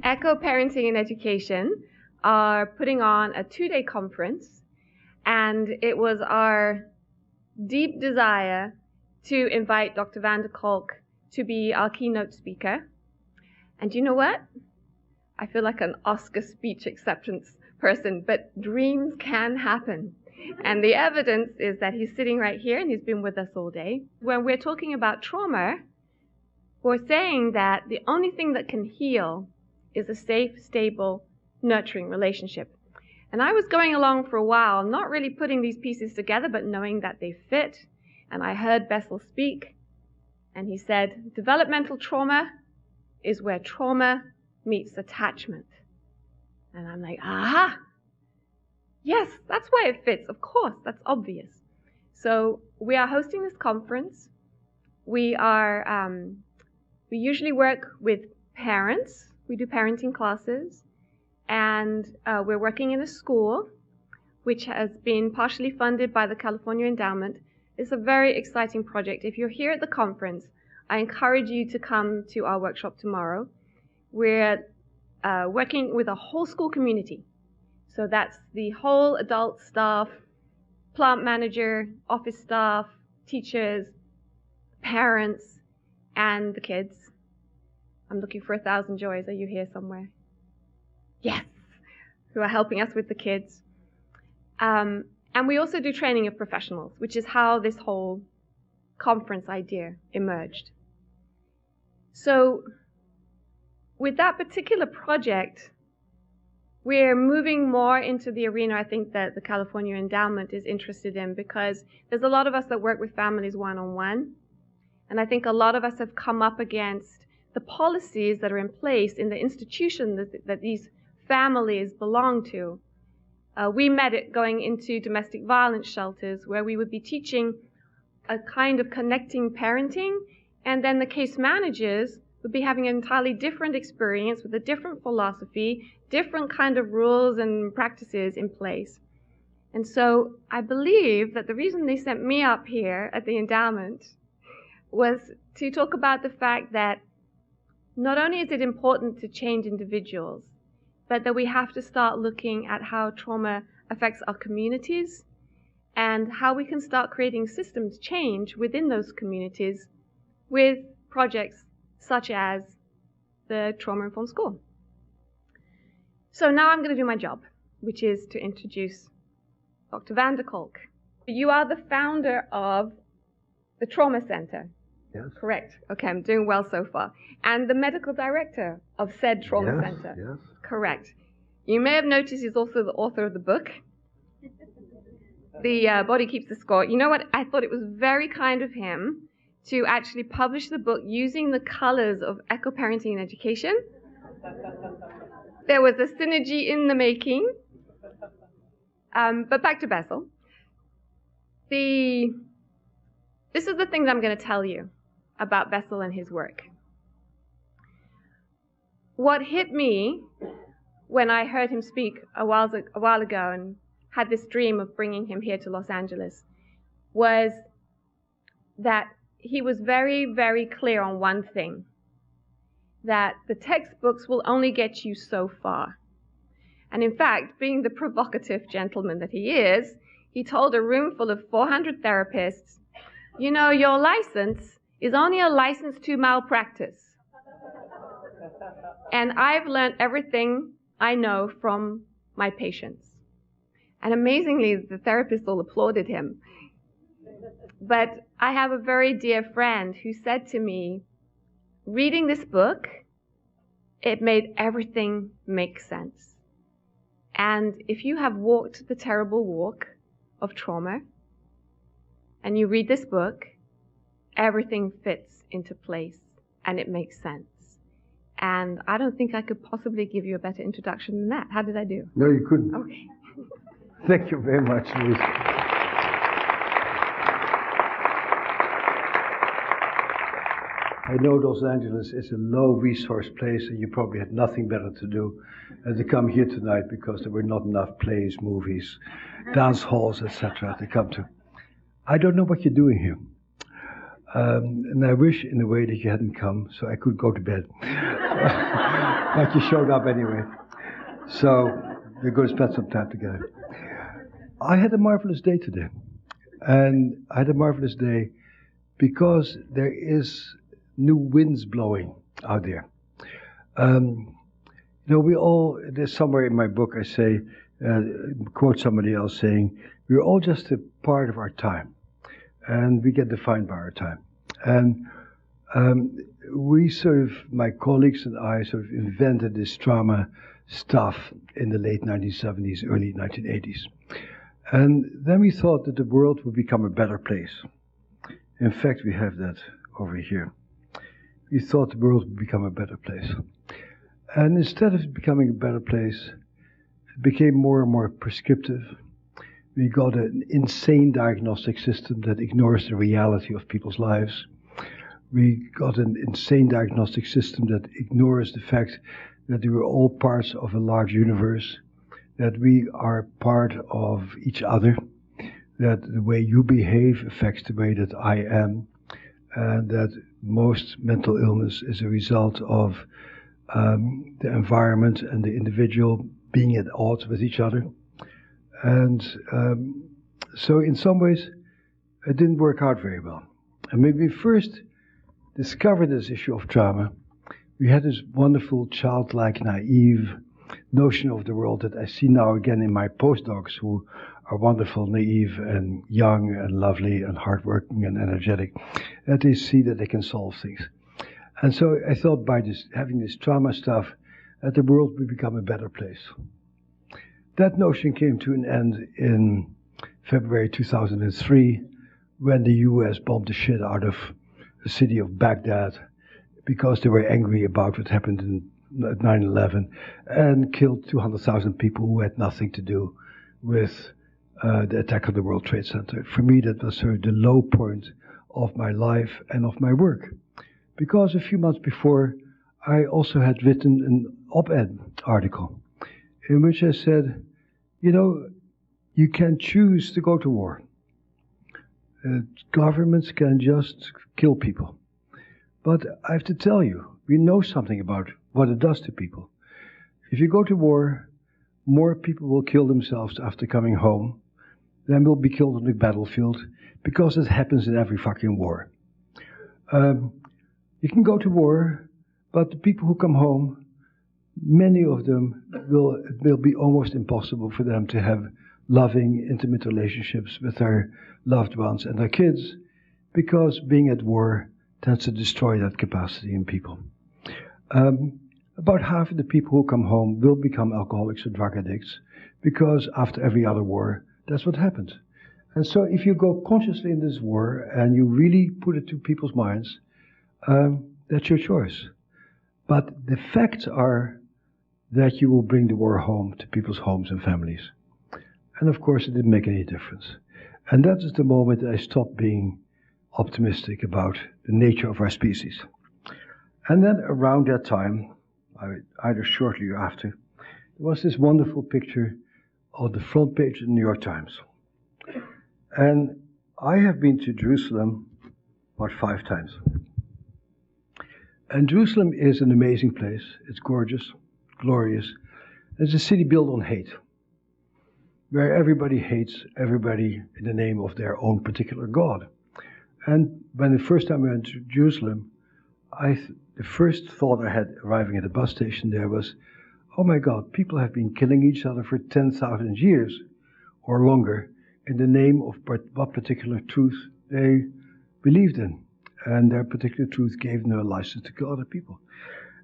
Echo Parenting and Education are putting on a 2-day conference, and it was our deep desire to invite Dr. Van der Kolk to be our keynote speaker. And you know what? I feel like an Oscar speech acceptance person, but dreams can happen. And the evidence is that he's sitting right here and he's been with us all day. When we're talking about trauma, we're saying that the only thing that can heal is a safe, stable, nurturing relationship. And I was going along for a while, not really putting these pieces together, but knowing that they fit. And I heard Bessel speak, and he said, developmental trauma is where trauma meets attachment. And I'm like, aha! Yes, that's why it fits. Of course, that's obvious. So we are hosting this conference. We usually work with parents. We do parenting classes. And we're working in a school, which has been partially funded by the California Endowment. It's a very exciting project. If you're here at the conference, I encourage you to come to our workshop tomorrow. We're working with a whole school community. So that's the whole adult staff, plant manager, office staff, teachers, parents, and the kids. I'm looking for 1,000 joys. Are you here somewhere? Yes, who are helping us with the kids. And we also do training of professionals, which is how this whole conference idea emerged. So with that particular project, we're moving more into the arena I think that the California Endowment is interested in, because there's a lot of us that work with families one-on-one. And I think a lot of us have come up against the policies that are in place in the institution that these families belong to. We met it going into domestic violence shelters, where we would be teaching a kind of connecting parenting, and then the case managers would be having an entirely different experience with a different philosophy, different kind of rules and practices in place. And so I believe that the reason they sent me up here at the endowment was to talk about the fact that not only is it important to change individuals, but that we have to start looking at how trauma affects our communities and how we can start creating systems change within those communities with projects such as the Trauma-Informed School. So now I'm going to do my job, which is to introduce Dr. Van der Kolk. You are the founder of the Trauma Center. Yes. Correct. Okay, I'm doing well so far. And the medical director of said Trauma Center. Yes. Correct. You may have noticed he's also the author of the book. The Body Keeps the Score. You know what? I thought it was very kind of him to actually publish the book using the colors of Echo Parenting and Education. There was a synergy in the making. But back to Bessel. This is the thing that I'm going to tell you about Bessel and his work. What hit me when I heard him speak a while ago and had this dream of bringing him here to Los Angeles was that he was very, very clear on one thing, that the textbooks will only get you so far. And in fact, being the provocative gentleman that he is, he told a room full of 400 therapists, you know, your license is only a license to malpractice. And I've learned everything I know from my patients. And amazingly, the therapists all applauded him. But I have a very dear friend who said to me, reading this book, it made everything make sense. And if you have walked the terrible walk of trauma, and you read this book, everything fits into place and it makes sense. And I don't think I could possibly give you a better introduction than that. How did I do? No, you couldn't. Okay. Thank you very much, Louise. I know Los Angeles is a low-resource place, and you probably had nothing better to do than to come here tonight because there were not enough plays, movies, dance halls, etc. to come to. I don't know what you're doing here. And I wish in a way that you hadn't come so I could go to bed. But you showed up anyway. So we're going to spend some time together. I had a marvelous day today. And I had a marvelous day because there is new winds blowing out there. We all, there's somewhere in my book I say, quote somebody else saying, we're all just a part of our time. And we get defined by our time. And my colleagues and I sort of invented this trauma stuff in the late 1970s, early 1980s. And then we thought that the world would become a better place. In fact, we have that over here. We thought the world would become a better place. And instead of becoming a better place, it became more and more prescriptive. We got an insane diagnostic system that ignores the reality of people's lives. We got an insane diagnostic system that ignores the fact that we are all parts of a large universe, that we are part of each other, that the way you behave affects the way that I am, and that most mental illness is a result of the environment and the individual being at odds with each other. And so in some ways, it didn't work out very well. And when we first discovered this issue of trauma, we had this wonderful, childlike, naive notion of the world that I see now again in my postdocs, who are wonderful, naive, and young, and lovely, and hardworking, and energetic, that they see that they can solve things. And so I thought by having this trauma stuff, that the world would become a better place. That notion came to an end in February 2003, when the US bombed the shit out of the city of Baghdad, because they were angry about what happened in 9/11, and killed 200,000 people who had nothing to do with the attack on the World Trade Center. For me, that was sort of the low point of my life and of my work. Because a few months before, I also had written an op-ed article in which I said, you can choose to go to war. Governments can just kill people. But I have to tell you, we know something about what it does to people. If you go to war, more people will kill themselves after coming home than will be killed on the battlefield, because it happens in every fucking war. You can go to war, but the people who come home, many of them it will be almost impossible for them to have loving, intimate relationships with their loved ones and their kids, because being at war tends to destroy that capacity in people. About half of the people who come home will become alcoholics or drug addicts, because after every other war, that's what happened. And so if you go consciously in this war and you really put it to people's minds, that's your choice. But the facts are that you will bring the war home to people's homes and families. And of course, it didn't make any difference. And that is the moment that I stopped being optimistic about the nature of our species. And then around that time, either shortly or after, there was this wonderful picture on the front page of the New York Times. And I have been to Jerusalem about 5 times. And Jerusalem is an amazing place. It's gorgeous, glorious. It's a city built on hate, where everybody hates everybody in the name of their own particular God. And when the first time I went to Jerusalem, the first thought I had arriving at the bus station there was, oh my God, people have been killing each other for 10,000 years or longer in the name of what particular truth they believed in. And their particular truth gave them a license to kill other people.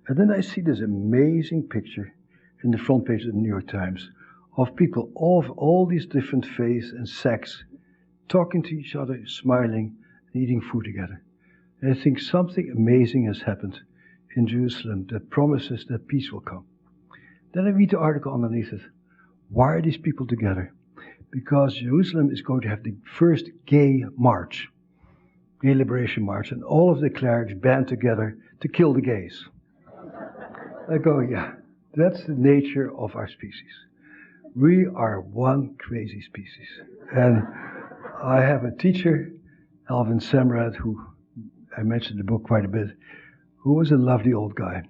And then I see this amazing picture in the front page of the New York Times of people of all these different faiths and sects talking to each other, smiling, and eating food together. And I think something amazing has happened in Jerusalem that promises that peace will come. Then I read the article underneath it. Why are these people together? Because Jerusalem is going to have the first gay march, gay liberation march, and all of the clerics band together to kill the gays. I go, yeah, that's the nature of our species. We are one crazy species. And I have a teacher, Alvin Semrad, who I mentioned the book quite a bit, who was a lovely old guy.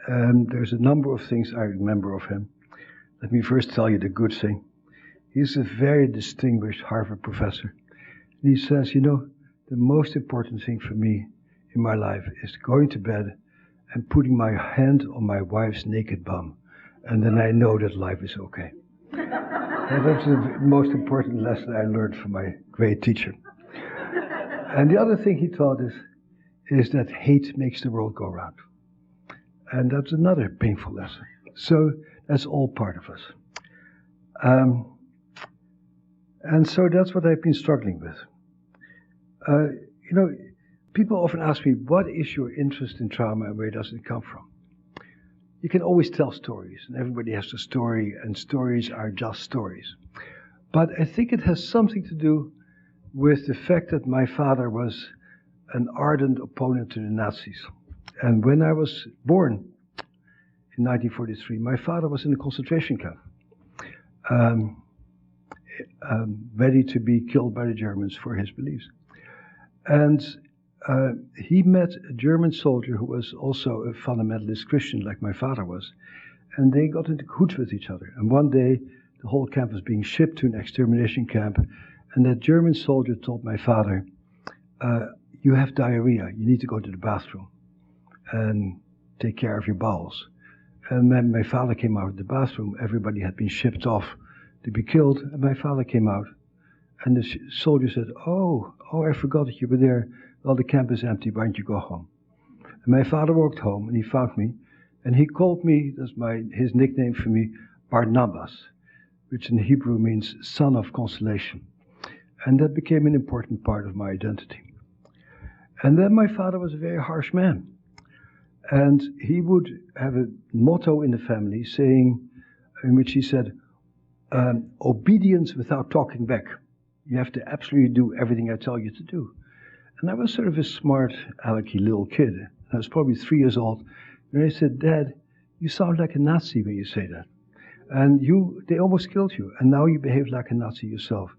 There's a number of things I remember of him. Let me first tell you the good thing. He's a very distinguished Harvard professor. And he says, the most important thing for me in my life is going to bed and putting my hand on my wife's naked bum. And then I know that life is okay. And that's the most important lesson I learned from my great teacher. And the other thing he taught is that hate makes the world go round. And that's another painful lesson. So that's all part of us. And so that's what I've been struggling with. People often ask me, what is your interest in trauma and where does it come from? You can always tell stories, and everybody has a story, and stories are just stories. But I think it has something to do with the fact that my father was an ardent opponent to the Nazis. And when I was born in 1943, my father was in a concentration camp, ready to be killed by the Germans for his beliefs. And he met a German soldier who was also a fundamentalist Christian like my father was, and they got into cahoots with each other. And one day, the whole camp was being shipped to an extermination camp, and that German soldier told my father, you have diarrhea, you need to go to the bathroom and take care of your bowels. And when my father came out of the bathroom, everybody had been shipped off to be killed, and my father came out, and the soldier said, oh, I forgot that you were there. Well, the camp is empty, why don't you go home? And my father walked home, and he found me, and he called me, that's his nickname for me, Barnabas, which in Hebrew means son of consolation. And that became an important part of my identity. And then my father was a very harsh man. And he would have a motto in the family in which he said, obedience without talking back. You have to absolutely do everything I tell you to do. And I was sort of a smart, alecky little kid. I was probably 3 years old. And I said, Dad, you sound like a Nazi when you say that. And they almost killed you. And now you behave like a Nazi yourself.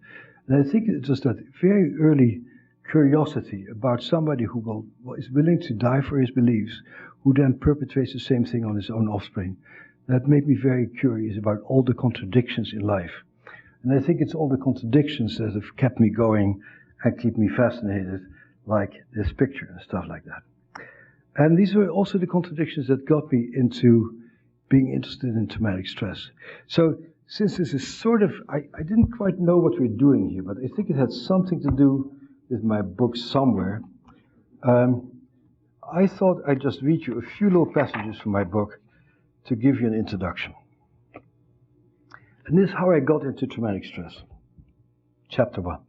And I think it was that very early curiosity about somebody who is willing to die for his beliefs, who then perpetrates the same thing on his own offspring. That made me very curious about all the contradictions in life. And I think it's all the contradictions that have kept me going and keep me fascinated, like this picture and stuff like that. And these were also the contradictions that got me into being interested in traumatic stress. So since this is sort of, I didn't quite know what we're doing here, but I think it had something to do with my book somewhere. I thought I'd just read you a few little passages from my book to give you an introduction. And this is how I got into traumatic stress. Chapter 1.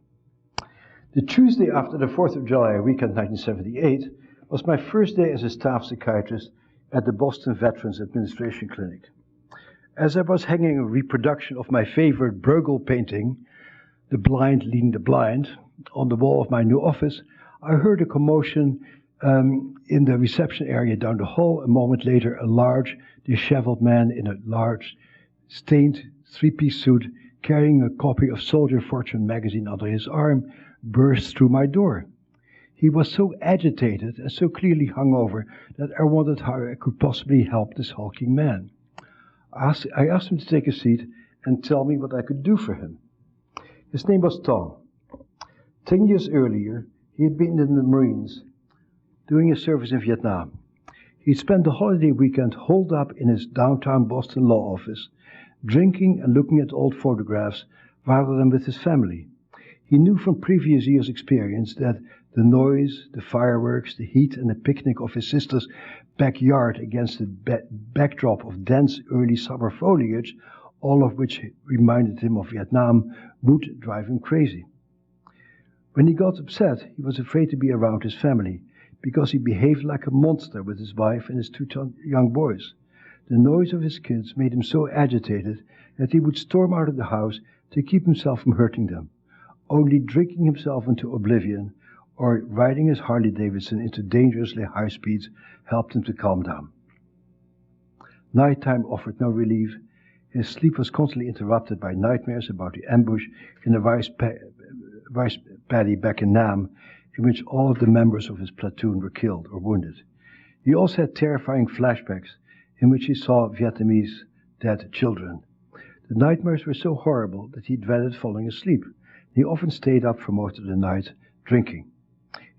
The Tuesday after the 4th of July weekend 1978 was my first day as a staff psychiatrist at the Boston Veterans Administration Clinic. As I was hanging a reproduction of my favorite Bruegel painting, The Blind Leading the Blind, on the wall of my new office, I heard a commotion in the reception area down the hall. A moment later, a large, disheveled man in a large, stained three-piece suit, carrying a copy of Soldier Fortune magazine under his arm, burst through my door. He was so agitated and so clearly hungover that I wondered how I could possibly help this hulking man. I asked him to take a seat and tell me what I could do for him. His name was Tom. 10 years earlier, he had been in the Marines, doing his service in Vietnam. He spent the holiday weekend holed up in his downtown Boston law office, drinking and looking at old photographs rather than with his family. He knew from previous years' experience that the noise, the fireworks, the heat, and the picnic of his sister's backyard against the backdrop of dense early summer foliage, all of which reminded him of Vietnam, would drive him crazy. When he got upset, he was afraid to be around his family, because he behaved like a monster with his wife and his two young boys. The noise of his kids made him so agitated that he would storm out of the house to keep himself from hurting them. Only drinking himself into oblivion or riding his Harley-Davidson into dangerously high speeds helped him to calm down. Nighttime offered no relief. His sleep was constantly interrupted by nightmares about the ambush in the rice paddy back in Nam, in which all of the members of his platoon were killed or wounded. He also had terrifying flashbacks in which he saw Vietnamese dead children. The nightmares were so horrible that he dreaded falling asleep. He often stayed up for most of the night drinking.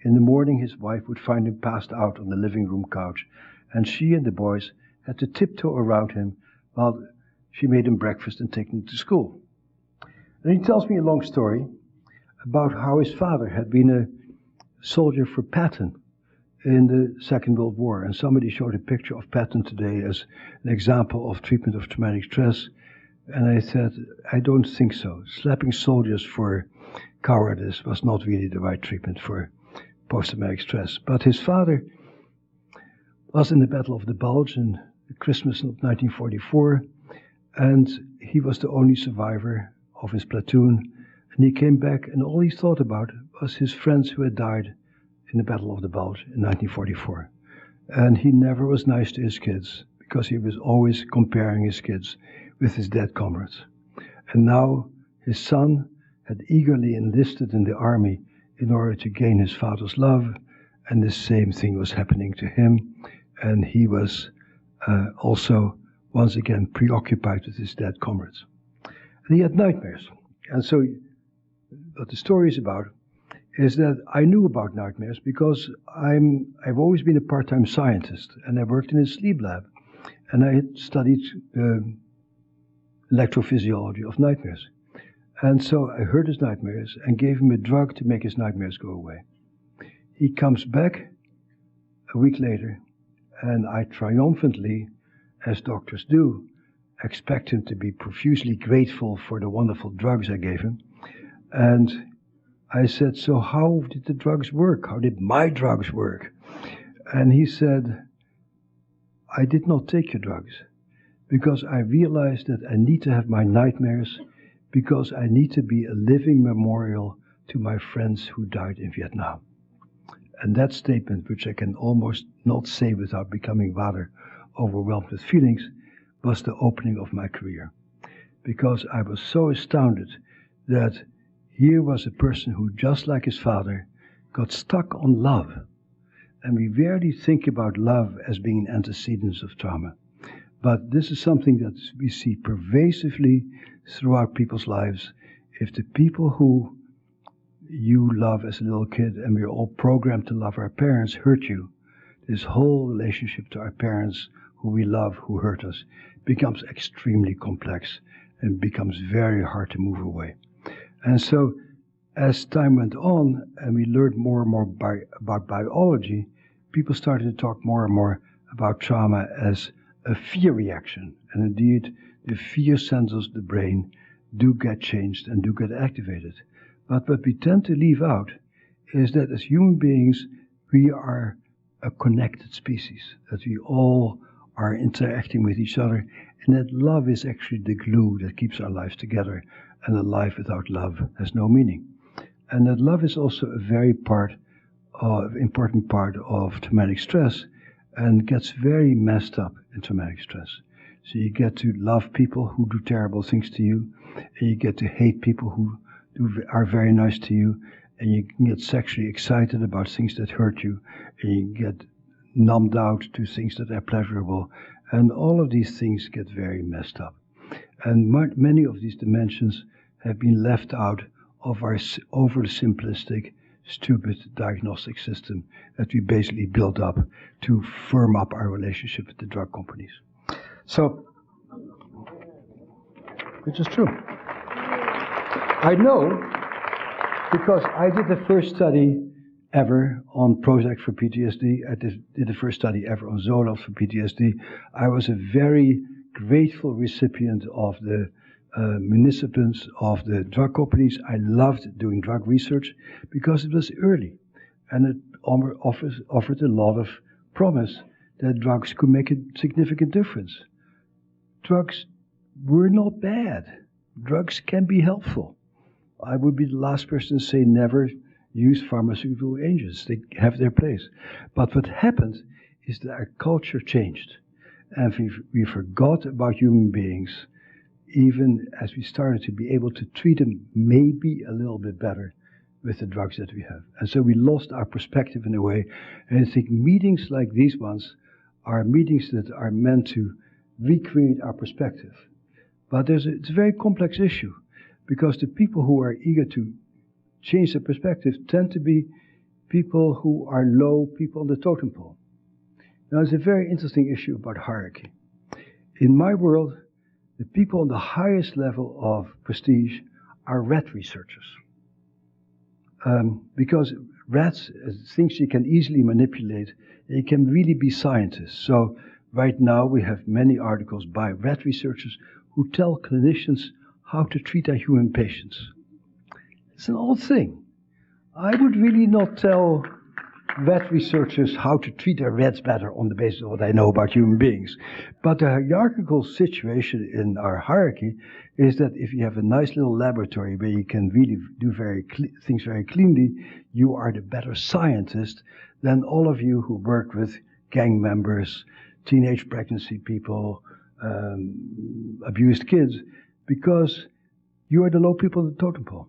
In the morning, his wife would find him passed out on the living room couch, and she and the boys had to tiptoe around him while she made him breakfast and take him to school. And he tells me a long story about how his father had been a soldier for Patton in the Second World War. And somebody showed a picture of Patton today as an example of treatment of traumatic stress. And I said, I don't think so. Slapping soldiers for cowardice was not really the right treatment for post-traumatic stress. But his father was in the Battle of the Bulge in Christmas of 1944, and he was the only survivor of his platoon. And he came back, and all he thought about was his friends who had died in the Battle of the Bulge in 1944. And he never was nice to his kids, because he was always comparing his kids with his dead comrades. And now his son had eagerly enlisted in the army in order to gain his father's love, and the same thing was happening to him, and he was also once again preoccupied with his dead comrades. And he had nightmares. And so what the story is about is that I knew about nightmares because I've always been a part-time scientist, and I worked in a sleep lab, and I had studied electrophysiology of nightmares. And so I heard his nightmares and gave him a drug to make his nightmares go away. He comes back a week later, and I triumphantly, as doctors do, expect him to be profusely grateful for the wonderful drugs I gave him. And I said, so how did the drugs work? How did my drugs work? And he said, I did not take your drugs because I realized that I need to have my nightmares because I need to be a living memorial to my friends who died in Vietnam. And that statement, which I can almost not say without becoming rather overwhelmed with feelings, was the opening of my career. Because I was so astounded that here was a person who, just like his father, got stuck on love. And we rarely think about love as being an antecedent of trauma. But this is something that we see pervasively throughout people's lives. If the people who you love as a little kid, and we're all programmed to love our parents, hurt you, this whole relationship to our parents who we love, who hurt us, becomes extremely complex and becomes very hard to move away. And so as time went on and we learned more and more about biology, people started to talk more and more about trauma as a fear reaction. And indeed, the fear centers of the brain do get changed and do get activated. But what we tend to leave out is that as human beings, we are a connected species, that we all are interacting with each other, and that love is actually the glue that keeps our lives together, and a life without love has no meaning. And that love is also a very important part of traumatic stress, and gets very messed up in traumatic stress. So you get to love people who do terrible things to you, and you get to hate people who are very nice to you, and you can get sexually excited about things that hurt you, and you get numbed out to things that are pleasurable, and all of these things get very messed up. And many of these dimensions have been left out of our oversimplistic, stupid diagnostic system that we basically built up to firm up our relationship with the drug companies. So, which is true. I know because I did the first study ever on Prozac for PTSD. I did the first study ever on Zoloft for PTSD. I was a very grateful recipient of the municipals of the drug companies. I loved doing drug research because it was early and it offered a lot of promise that drugs could make a significant difference. Drugs were not bad. Drugs can be helpful. I would be the last person to say never use pharmaceutical agents. They have their place. But what happened is that our culture changed. And we forgot about human beings, even as we started to be able to treat them maybe a little bit better with the drugs that we have. And so we lost our perspective in a way. And I think meetings like these ones are meetings that are meant to recreate our perspective. But it's a very complex issue, because the people who are eager to change their perspective tend to be people who are low people on the totem pole. Now, it's a very interesting issue about hierarchy. In my world, the people on the highest level of prestige are rat researchers. Because rats, things you can easily manipulate, they can really be scientists. So right now we have many articles by rat researchers who tell clinicians how to treat their human patients. It's an odd thing. I would really not tell rat researchers how to treat their rats better on the basis of what I know about human beings. But the hierarchical situation in our hierarchy is that if you have a nice little laboratory where you can really do things very cleanly, you are the better scientist than all of you who work with gang members, teenage pregnancy people, abused kids, because you are the low people on the totem pole.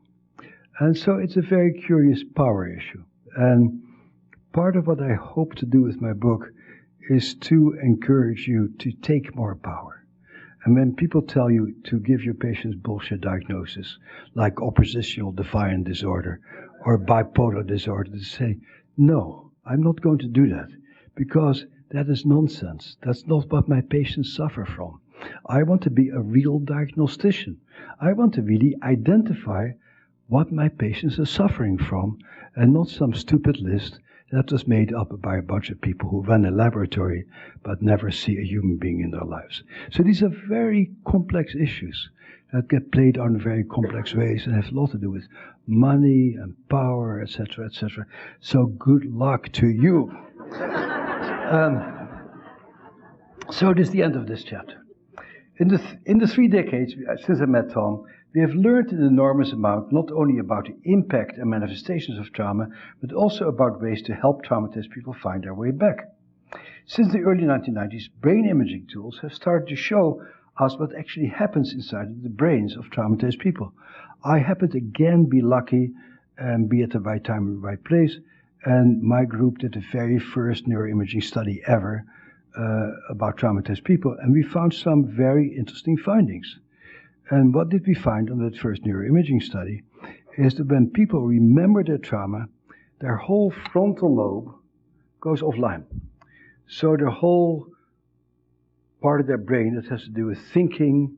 And so it's a very curious power issue. And part of what I hope to do with my book is to encourage you to take more power. And when people tell you to give your patients bullshit diagnosis, like oppositional defiant disorder or bipolar disorder, to say, no, I'm not going to do that, because that is nonsense. That's not what my patients suffer from. I want to be a real diagnostician. I want to really identify what my patients are suffering from, and not some stupid list that was made up by a bunch of people who run a laboratory but never see a human being in their lives. So these are very complex issues that get played out in very complex ways and have a lot to do with money and power, etc., etc. So good luck to you. So this is the end of this chapter. In the 3 decades since I met Tom, we have learned an enormous amount, not only about the impact and manifestations of trauma, but also about ways to help traumatized people find their way back. Since the early 1990s, brain imaging tools have started to show us what actually happens inside the brains of traumatized people. I happen to again be lucky and be at the right time in the right place, and my group did the very first neuroimaging study ever about traumatized people, and we found some very interesting findings. And what did we find on that first neuroimaging study is that when people remember their trauma, their whole frontal lobe goes offline. So the whole part of their brain that has to do with thinking,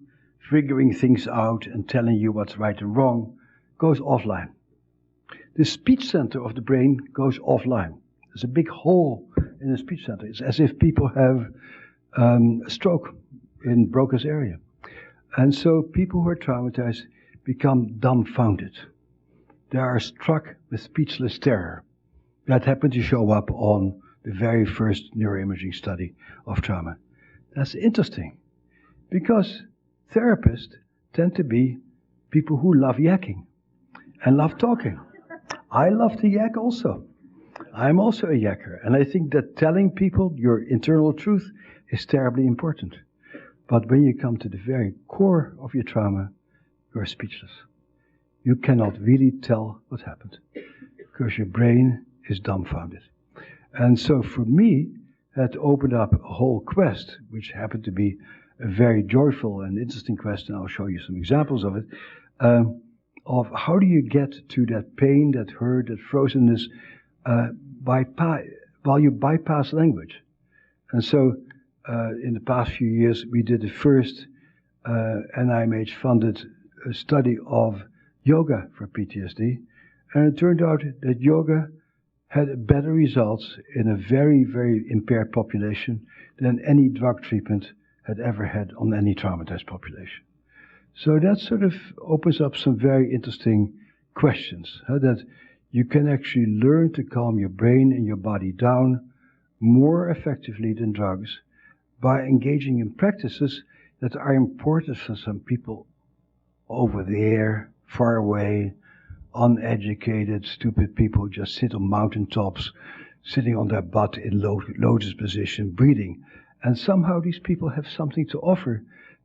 figuring things out, and telling you what's right and wrong goes offline. The speech center of the brain goes offline. There's a big hole in the speech center. It's as if people have a stroke in Broca's area. And so people who are traumatized become dumbfounded. They are struck with speechless terror. That happened to show up on the very first neuroimaging study of trauma. That's interesting, because therapists tend to be people who love yakking and love talking. I love to yak also. I'm also a yakker, and I think that telling people your internal truth is terribly important. But when you come to the very core of your trauma, you're speechless. You cannot really tell what happened, because your brain is dumbfounded. And so for me, that opened up a whole quest, which happened to be a very joyful and interesting quest, and I'll show you some examples of it, of how do you get to that pain, that hurt, that frozenness, while you bypass language. And so in the past few years, we did the first NIMH-funded study of yoga for PTSD, and it turned out that yoga had better results in a very, very impaired population than any drug treatment had ever had on any traumatized population. So that sort of opens up some very interesting questions, that you can actually learn to calm your brain and your body down more effectively than drugs by engaging in practices that are important for some people over there, far away, uneducated, stupid people who just sit on mountaintops, sitting on their butt in lotus position, breathing. And somehow these people have something to offer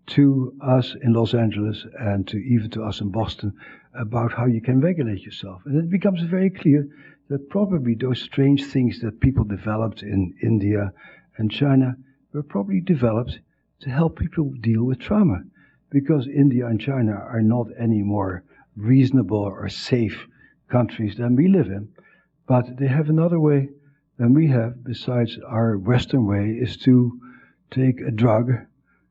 to us in Los Angeles and even to us in Boston about how you can regulate yourself. And it becomes very clear that probably those strange things that people developed in India and China were probably developed to help people deal with trauma, because India and China are not any more reasonable or safe countries than we live in, but they have another way than we have, besides our Western way, is to take a drug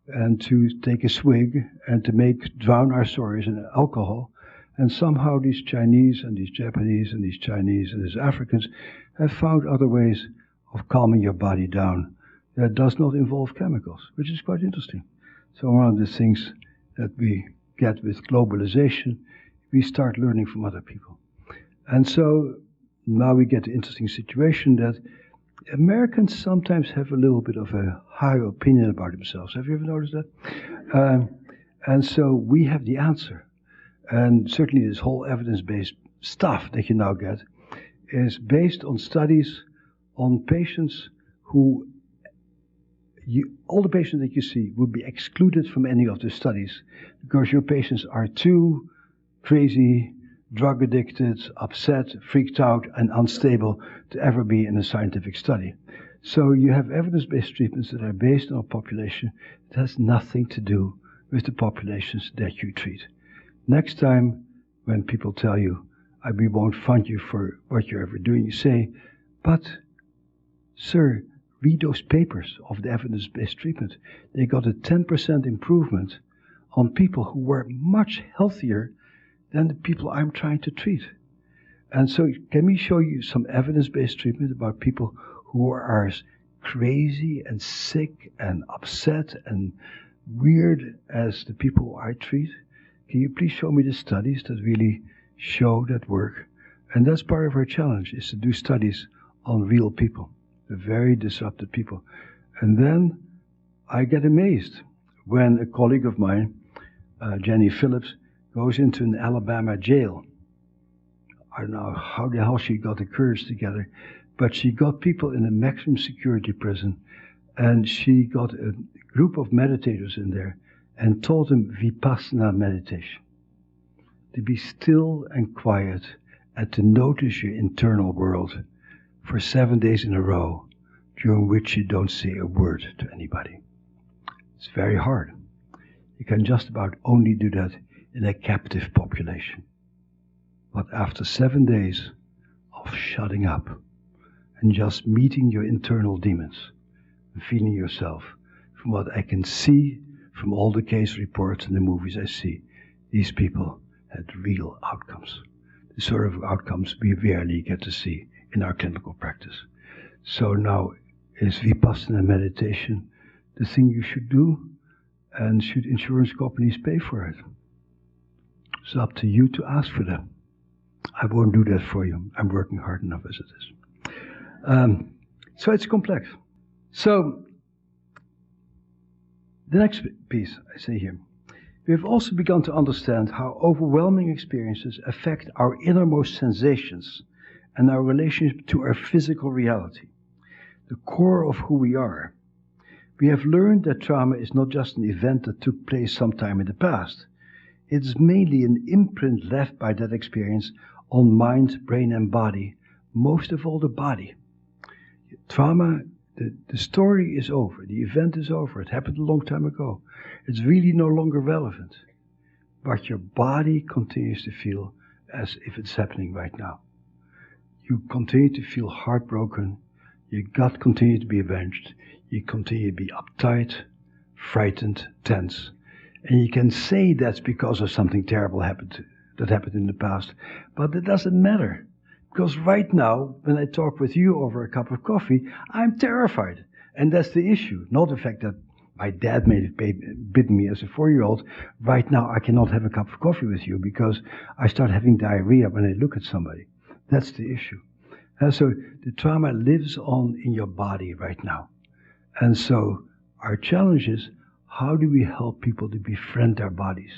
and to take a swig and to drown our sorrows in alcohol. And somehow these Chinese and these Japanese and these Chinese and these Africans have found other ways of calming your body down that does not involve chemicals, which is quite interesting. So one of the things that we get with globalization, we start learning from other people. And so now we get the interesting situation that Americans sometimes have a little bit of a high opinion about themselves. Have you ever noticed that? And so we have the answer. And certainly this whole evidence-based stuff that you now get is based on studies on patients who, all the patients that you see would be excluded from any of the studies because your patients are too crazy, drug addicted, upset, freaked out, and unstable to ever be in a scientific study. So you have evidence-based treatments that are based on a population that has nothing to do with the populations that you treat. Next time when people tell you, we won't fund you for what you're ever doing, you say, but, sir, read those papers of the evidence-based treatment. They got a 10% improvement on people who were much healthier than the people I'm trying to treat. And so can we show you some evidence-based treatment about people who are as crazy and sick and upset and weird as the people who I treat? Can you please show me the studies that really show that work? And that's part of our challenge, is to do studies on real people, the very disrupted people. And then I get amazed when a colleague of mine, Jenny Phillips, goes into an Alabama jail. I don't know how the hell she got the courage together, but she got people in a maximum security prison, and she got a group of meditators in there and taught them Vipassana meditation. To be still and quiet and to notice your internal world for 7 days in a row, during which you don't say a word to anybody. It's very hard. You can just about only do that in a captive population. But after 7 days of shutting up and just meeting your internal demons and feeling yourself, from what I can see from all the case reports and the movies I see, these people had real outcomes. The sort of outcomes we rarely get to see in our clinical practice. So now, is Vipassana meditation the thing you should do? And should insurance companies pay for it? It's up to you to ask for them. I won't do that for you. I'm working hard enough as it is. So it's complex. So the next piece I say here. We have also begun to understand how overwhelming experiences affect our innermost sensations and our relationship to our physical reality, the core of who we are. We have learned that trauma is not just an event that took place sometime in the past. It is mainly an imprint left by that experience on mind, brain, and body, most of all the body. Trauma, the story is over, the event is over, it happened a long time ago. It's really no longer relevant. But your body continues to feel as if it's happening right now. You continue to feel heartbroken, your gut continues to be avenged, you continue to be uptight, frightened, tense. And you can say that's because of something terrible that happened in the past, but it doesn't matter. Because right now, when I talk with you over a cup of coffee, I'm terrified. And that's the issue, not the fact that my dad made it bitten me as a 4-year-old. Right now, I cannot have a cup of coffee with you because I start having diarrhea when I look at somebody. That's the issue. And so the trauma lives on in your body right now. And so our challenge is, how do we help people to befriend their bodies,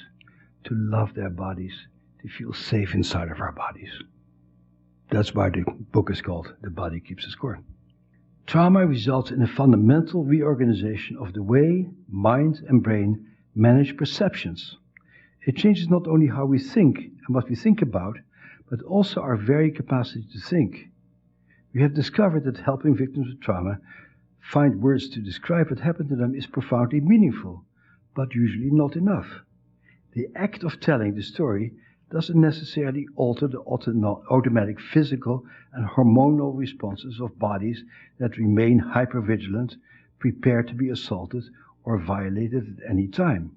to love their bodies, to feel safe inside of our bodies? That's why the book is called The Body Keeps the Score. Trauma results in a fundamental reorganization of the way mind and brain manage perceptions. It changes not only how we think and what we think about, but also our very capacity to think. We have discovered that helping victims of trauma find words to describe what happened to them is profoundly meaningful, but usually not enough. The act of telling the story doesn't necessarily alter the automatic physical and hormonal responses of bodies that remain hypervigilant, prepared to be assaulted or violated at any time.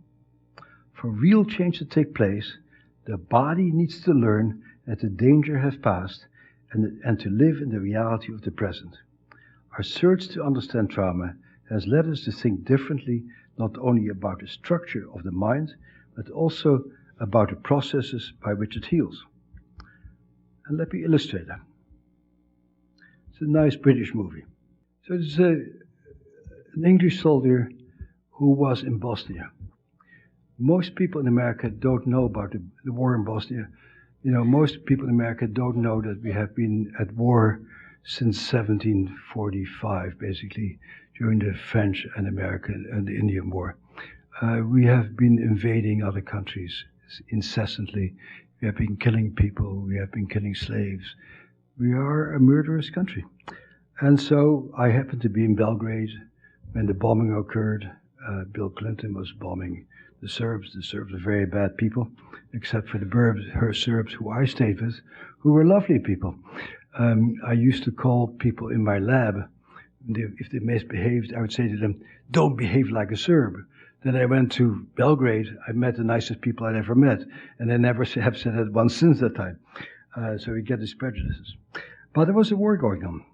For real change to take place, the body needs to learn that the danger has passed and to live in the reality of the present. Our search to understand trauma has led us to think differently, not only about the structure of the mind, but also about the processes by which it heals. And let me illustrate that. It's a nice British movie. So it's an English soldier who was in Bosnia. Most people in America don't know about the war in Bosnia. Most people in America don't know that we have been at war since 1745, basically, during the French and American and the Indian War. We have been invading other countries incessantly. We have been killing people. We have been killing slaves. We are a murderous country. And so I happened to be in Belgrade when the bombing occurred. Bill Clinton was bombing the Serbs. The Serbs are very bad people, except for the Serbs who I stayed with, who were lovely people. I used to call people in my lab, if they misbehaved, I would say to them, "Don't behave like a Serb." Then I went to Belgrade. I met the nicest people I'd ever met, and I never have said that once since that time. So we get these prejudices. But there was a war going on,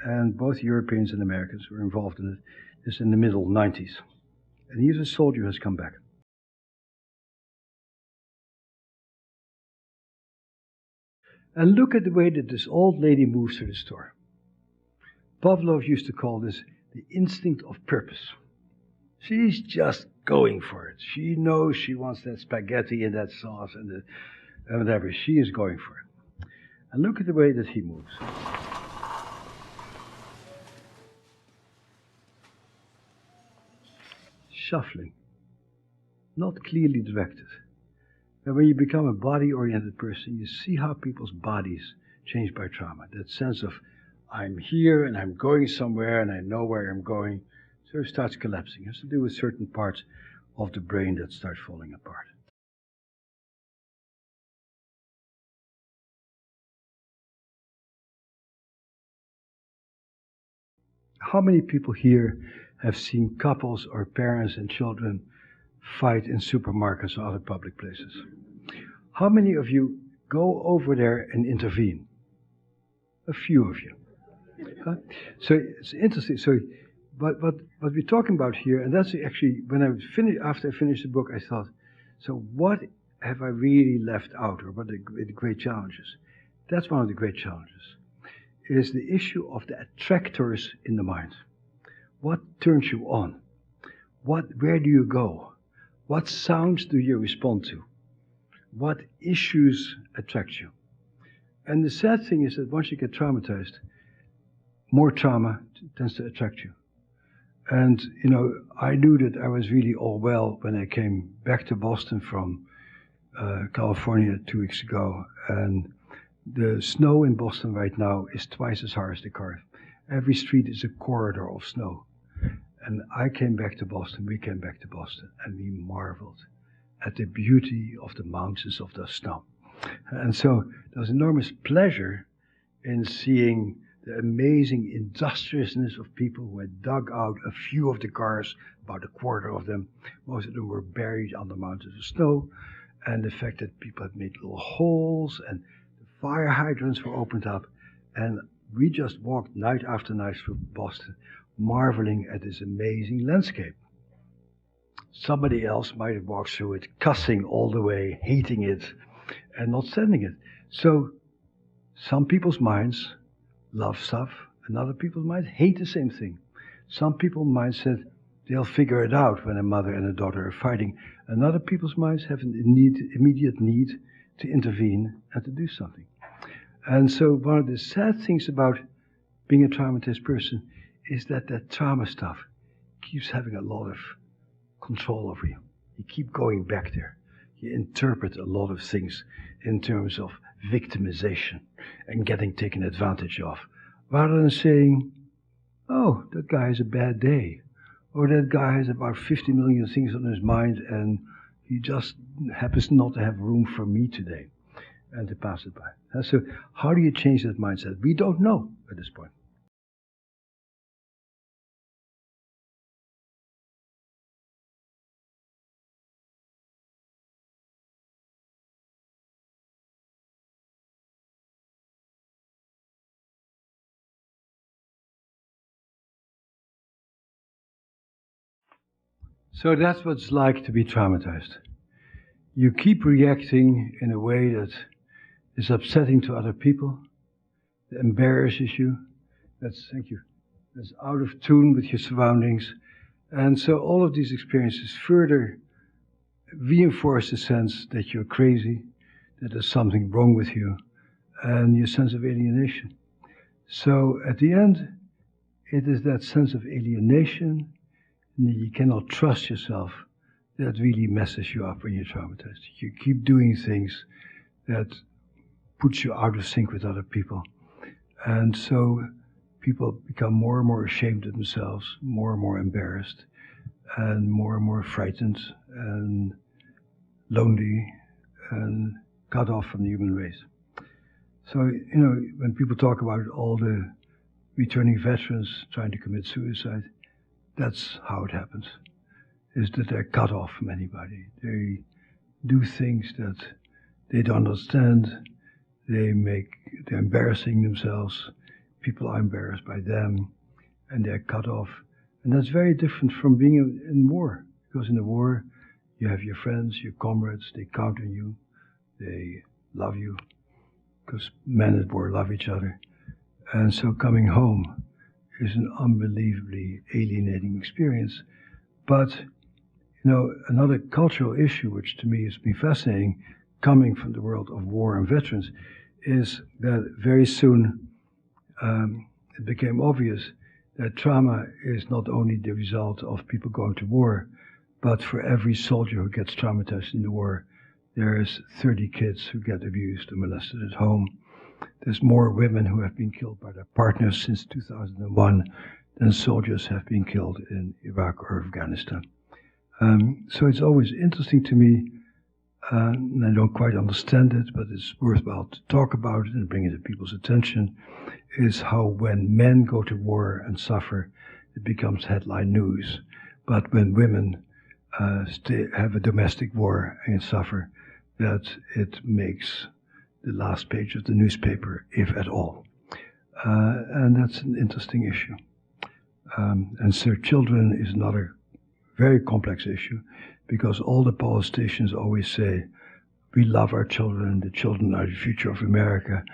and both Europeans and Americans were involved in it. This in the middle 90s. And here's a soldier who has come back. And look at the way that this old lady moves through the store. Pavlov used to call this the instinct of purpose. She's just going for it. She knows she wants that spaghetti and that sauce and whatever. She is going for it. And look at the way that he moves. Shuffling. Not clearly directed. And when you become a body-oriented person, you see how people's bodies change by trauma. That sense of, I'm here and I'm going somewhere and I know where I'm going, sort of starts collapsing. It has to do with certain parts of the brain that start falling apart. How many people here have seen couples or parents and children fight in supermarkets or other public places? How many of you go over there and intervene? A few of you. So it's interesting. So, but what we're talking about here, and that's actually when after I finished the book, I thought, so what have I really left out, or what are the great challenges? That's one of the great challenges. Is the issue of the attractors in the mind. What turns you on? Where do you go? What sounds do you respond to? What issues attract you? And the sad thing is that once you get traumatized, more trauma tends to attract you. And, I knew that I was really all well when I came back to Boston from California 2 weeks ago. And the snow in Boston right now is twice as hard as the car. Every street is a corridor of snow. And I came back to Boston, we came back to Boston, and we marveled at the beauty of the mountains of the snow. And so there was enormous pleasure in seeing the amazing industriousness of people who had dug out a few of the cars, about a quarter of them. Most of them were buried under mountains of snow. And the fact that people had made little holes and the fire hydrants were opened up. And we just walked night after night through Boston, marveling at this amazing landscape. Somebody else might have walked through it, cussing all the way, hating it, and not sending it. So some people's minds love stuff, and other people's minds hate the same thing. Some people's minds said they'll figure it out when a mother and a daughter are fighting, and other people's minds have an immediate need to intervene and to do something. And so one of the sad things about being a traumatized person is that trauma stuff keeps having a lot of control over you. You keep going back there. You interpret a lot of things in terms of victimization and getting taken advantage of, rather than saying, oh, that guy has a bad day, or that guy has about 50 million things on his mind and he just happens not to have room for me today, and to pass it by. So how do you change that mindset? We don't know at this point. So that's what it's like to be traumatized. You keep reacting in a way that is upsetting to other people, that embarrasses you, that's out of tune with your surroundings. And so all of these experiences further reinforce the sense that you're crazy, that there's something wrong with you, and your sense of alienation. So at the end, it is that sense of alienation, and you cannot trust yourself, that really messes you up when you're traumatized. You keep doing things that puts you out of sync with other people. And so people become more and more ashamed of themselves, more and more embarrassed, and more frightened, and lonely, and cut off from the human race. So, when people talk about all the returning veterans trying to commit suicide, that's how it happens, is that they're cut off from anybody. They do things that they don't understand. They're embarrassing themselves. People are embarrassed by them, and they're cut off. And that's very different from being in war, because in the war, you have your friends, your comrades, they count on you, they love you, because men at war love each other. And so coming home is an unbelievably alienating experience. But, another cultural issue, which to me has been fascinating, coming from the world of war and veterans, is that very soon it became obvious that trauma is not only the result of people going to war, but for every soldier who gets traumatized in the war, there's 30 kids who get abused and molested at home. There's more women who have been killed by their partners since 2001 than soldiers have been killed in Iraq or Afghanistan. So it's always interesting to me, and I don't quite understand it, but it's worthwhile to talk about it and bring it to people's attention, is how when men go to war and suffer, it becomes headline news. But when women have a domestic war and suffer, that it makes the last page of the newspaper, if at all. And that's an interesting issue. And so children is another very complex issue, because all the politicians always say, we love our children, the children are the future of America,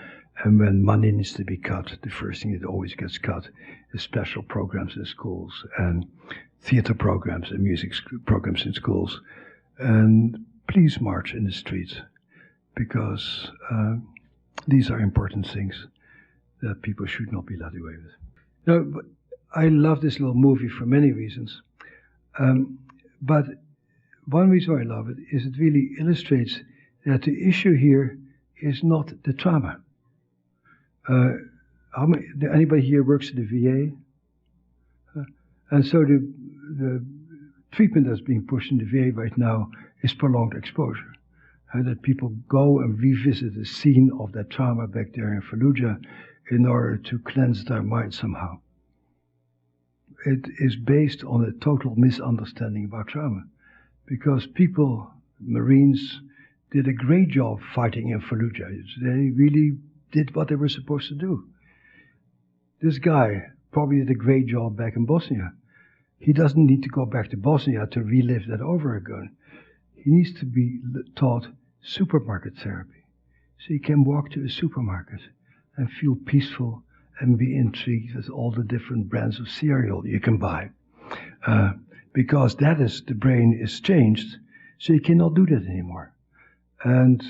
and when money needs to be cut, the first thing that always gets cut is special programs in schools, and theater programs and music programs in schools. And please march in the streets, because these are important things that people should not be led away with. Now, I love this little movie for many reasons, but one reason why I love it is it really illustrates that the issue here is not the trauma. Anybody here works at the VA? And so the treatment that's being pushed in the VA right now is prolonged exposure. That people go and revisit the scene of that trauma back there in Fallujah in order to cleanse their mind somehow. It is based on a total misunderstanding about trauma, because people, Marines, did a great job fighting in Fallujah. They really did what they were supposed to do. This guy probably did a great job back in Bosnia. He doesn't need to go back to Bosnia to relive that over again. He needs to be taught supermarket therapy, so he can walk to a supermarket and feel peaceful and be intrigued with all the different brands of cereal you can buy. Because the brain is changed, so you cannot do that anymore. And,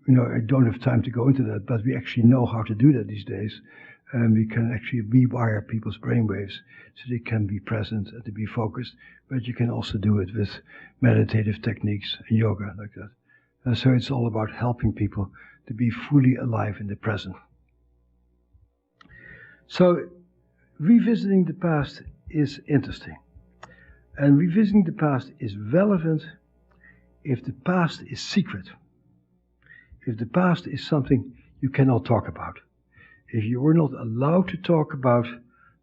I don't have time to go into that, but we actually know how to do that these days. and we can actually rewire people's brainwaves so they can be present and to be focused, but you can also do it with meditative techniques and yoga like that. And so it's all about helping people to be fully alive in the present. So revisiting the past is interesting. And revisiting the past is relevant if the past is secret. If the past is something you cannot talk about. If you were not allowed to talk about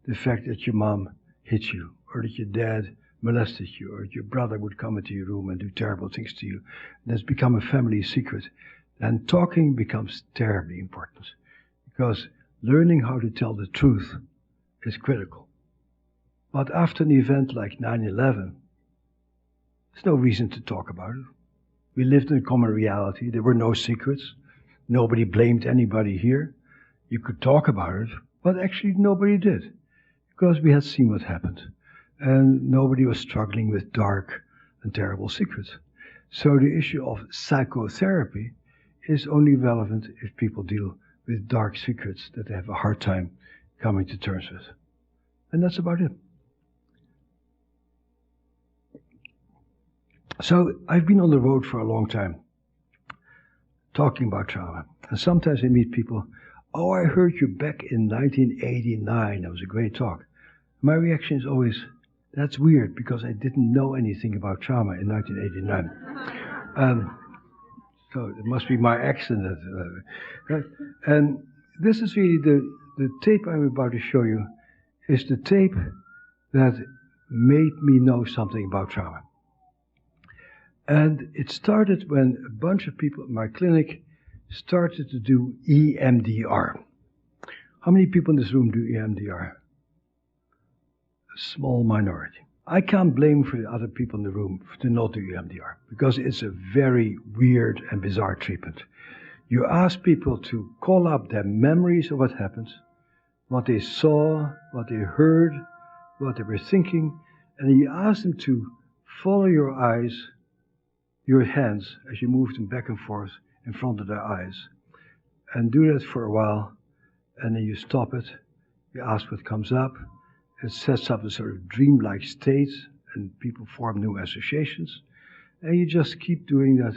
the fact that your mom hit you, or that your dad molested you, or your brother would come into your room and do terrible things to you, and it's become a family secret, then talking becomes terribly important. Because learning how to tell the truth is critical. But after an event like 9/11, there's no reason to talk about it. We lived in a common reality. There were no secrets. Nobody blamed anybody here. You could talk about it, but actually nobody did, because we had seen what happened. And nobody was struggling with dark and terrible secrets. So the issue of psychotherapy is only relevant if people deal with dark secrets that they have a hard time coming to terms with. And that's about it. So I've been on the road for a long time, talking about trauma. And sometimes I meet people, oh, I heard you back in 1989. That was a great talk. My reaction is always, that's weird, because I didn't know anything about trauma in 1989. So it must be my accent. Right? And this is really the tape I'm about to show you, is the tape that made me know something about trauma. And it started when a bunch of people at my clinic started to do EMDR. How many people in this room do EMDR? A small minority. I can't blame for the other people in the room to not do EMDR, because it's a very weird and bizarre treatment. You ask people to call up their memories of what happened, what they saw, what they heard, what they were thinking, and then you ask them to follow your eyes, your hands, as you move them back and forth in front of their eyes. And do that for a while, and then you stop it, you ask what comes up, it sets up a sort of dreamlike state, and people form new associations, and you just keep doing that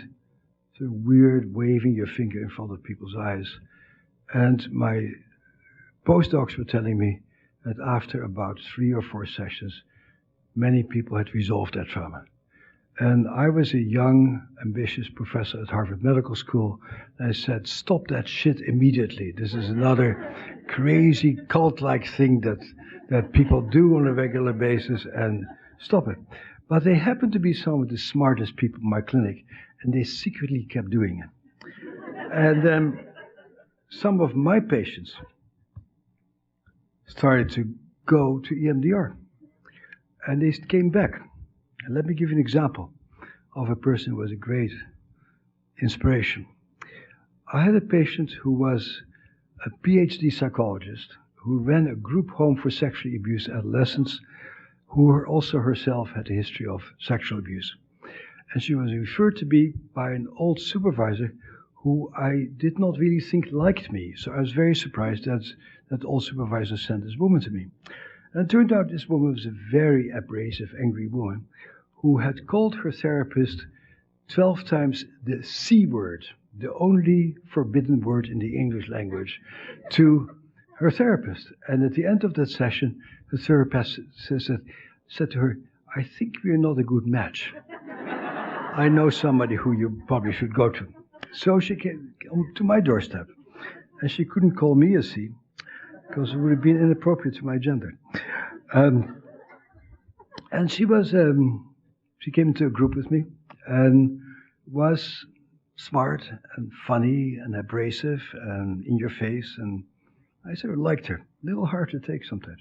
sort of weird waving your finger in front of people's eyes. And my postdocs were telling me that after about 3 or 4 sessions, many people had resolved their trauma. And I was a young, ambitious professor at Harvard Medical School, and I said, stop that shit immediately. This is another crazy cult-like thing that people do on a regular basis, and stop it. But they happened to be some of the smartest people in my clinic, and they secretly kept doing it. And then some of my patients started to go to EMDR, and they came back. And let me give you an example of a person who was a great inspiration. I had a patient who was a PhD psychologist who ran a group home for sexually abused adolescents who also herself had a history of sexual abuse. And she was referred to me by an old supervisor who I did not really think liked me. So I was very surprised that old supervisor sent this woman to me. And it turned out this woman was a very abrasive, angry woman who had called her therapist 12 times the C word, the only forbidden word in the English language, to her therapist. And at the end of that session, the therapist said to her, I think we're not a good match. I know somebody who you probably should go to. So she came to my doorstep, and she couldn't call me a C, because it would have been inappropriate to my gender. And she came into a group with me and was smart and funny and abrasive and in your face, and I sort of liked her. A little hard to take sometimes.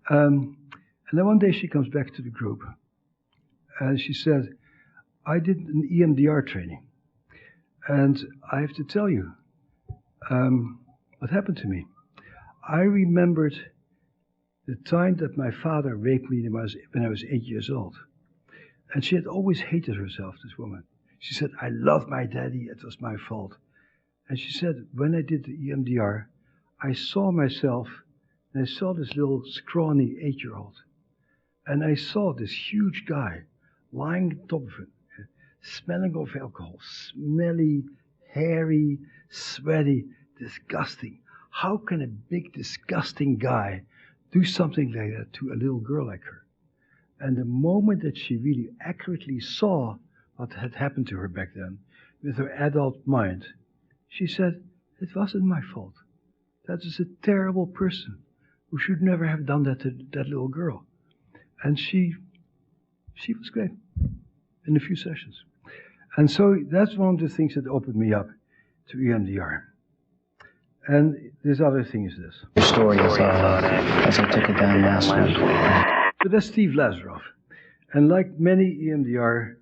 And then one day she comes back to the group and she said, I did an EMDR training, and I have to tell you what happened to me. I remembered the time that my father raped me when I was 8 years old. And she had always hated herself, this woman. She said, I love my daddy, it was my fault. And she said, when I did the EMDR, I saw myself, and I saw this little scrawny 8-year-old. And I saw this huge guy lying on top of it, smelling of alcohol, smelly, hairy, sweaty, disgusting. How can a big, disgusting guy do something like that to a little girl like her? And the moment that she really accurately saw what had happened to her back then, with her adult mind, she said, it wasn't my fault. That is a terrible person who should never have done that to that little girl. And she was great in a few sessions. And so that's one of the things that opened me up to EMDR. And this other thing is this. Your story is, as I took it down last week. So that's Steve Lazaroff. And like many EMDR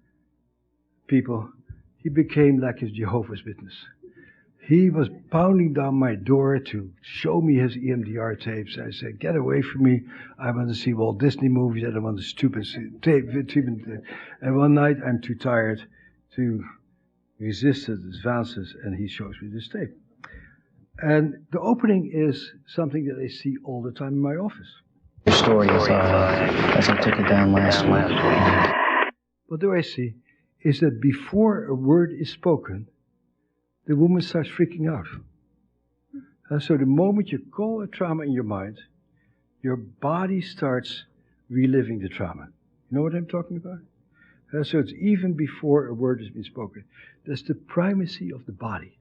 people, he became like his Jehovah's Witness. He was pounding down my door to show me his EMDR tapes. I said, get away from me. I want to see Walt Disney movies. I don't want the stupid tape. And one night, I'm too tired to resist his advances, and he shows me this tape. And the opening is something that I see all the time in my office. Your story is, as I took it down last week. What do I see? Is that before a word is spoken, the woman starts freaking out. And so the moment you call a trauma in your mind, your body starts reliving the trauma. You know what I'm talking about? So it's even before a word has been spoken. That's the primacy of the body.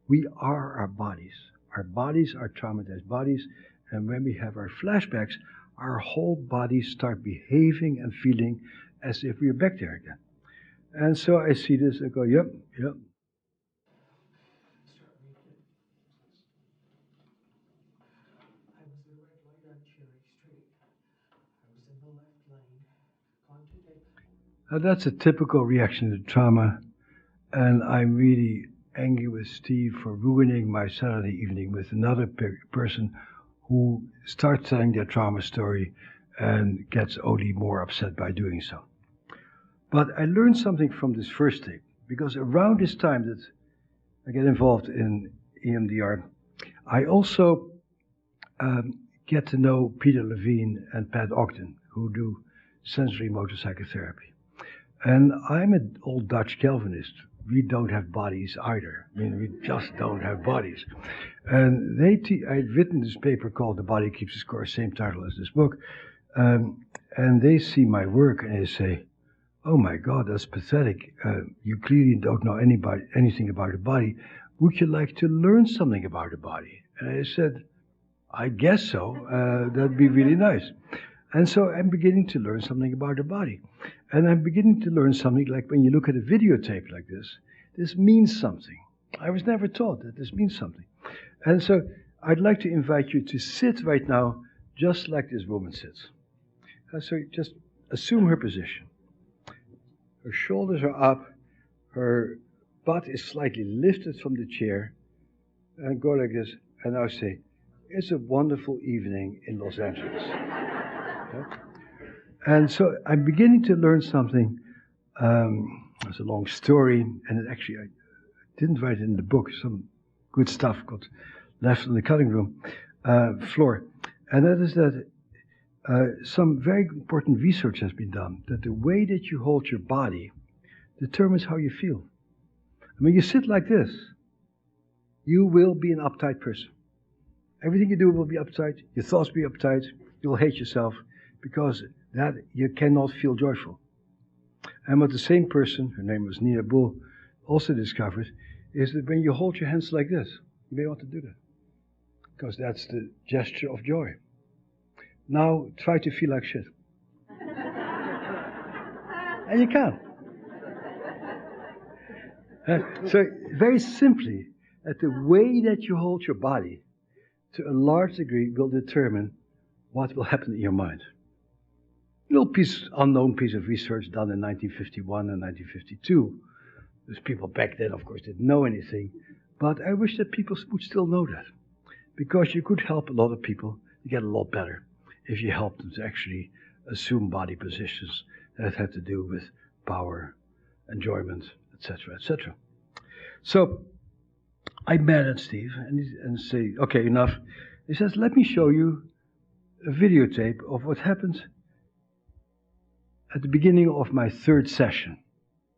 We are our bodies. Our bodies are traumatized bodies, and when we have our flashbacks, our whole bodies start behaving and feeling as if we're back there again. And so I see this and go, yep. Now that's a typical reaction to trauma, and I'm really angry with Steve for ruining my Saturday evening with another person who starts telling their trauma story and gets only more upset by doing so. But I learned something from this first tape, because around this time that I get involved in EMDR, I also get to know Peter Levine and Pat Ogden, who do sensory motor psychotherapy. And I'm an old Dutch Calvinist. We don't have bodies either. I mean, we just don't have bodies. And I'd written this paper called The Body Keeps the Score, same title as this book. And they see my work and they say, oh my God, that's pathetic. You clearly don't know anything about the body. Would you like to learn something about the body? And I said, I guess so. That'd be really nice. And so I'm beginning to learn something about the body. And I'm beginning to learn something like when you look at a videotape like this means something. I was never taught that this means something. And so I'd like to invite you to sit right now just like this woman sits. So just assume her position. Her shoulders are up, her butt is slightly lifted from the chair, and go like this, and now say, it's a wonderful evening in Los Angeles. Okay? And so I'm beginning to learn something. It's a long story, and I didn't write it in the book. Some good stuff got left on the cutting room floor. And that is that some very important research has been done, that the way that you hold your body determines how you feel. When you sit like this, you will be an uptight person. Everything you do will be uptight, your thoughts will be uptight, you'll hate yourself, because that you cannot feel joyful. And what the same person, her name was Nina Bull, also discovered, is that when you hold your hands like this, you may want to do that, because that's the gesture of joy. Now try to feel like shit. And you can. So very simply, that the way that you hold your body, to a large degree, will determine what will happen in your mind. Unknown piece of research done in 1951 and 1952. There's people back then, of course, didn't know anything. But I wish that people would still know that. Because you could help a lot of people to get a lot better if you help them to actually assume body positions that have to do with power, enjoyment, etc., etc. So, I'm mad at Steve and say, okay, enough. He says, let me show you a videotape of what happened at the beginning of my third session.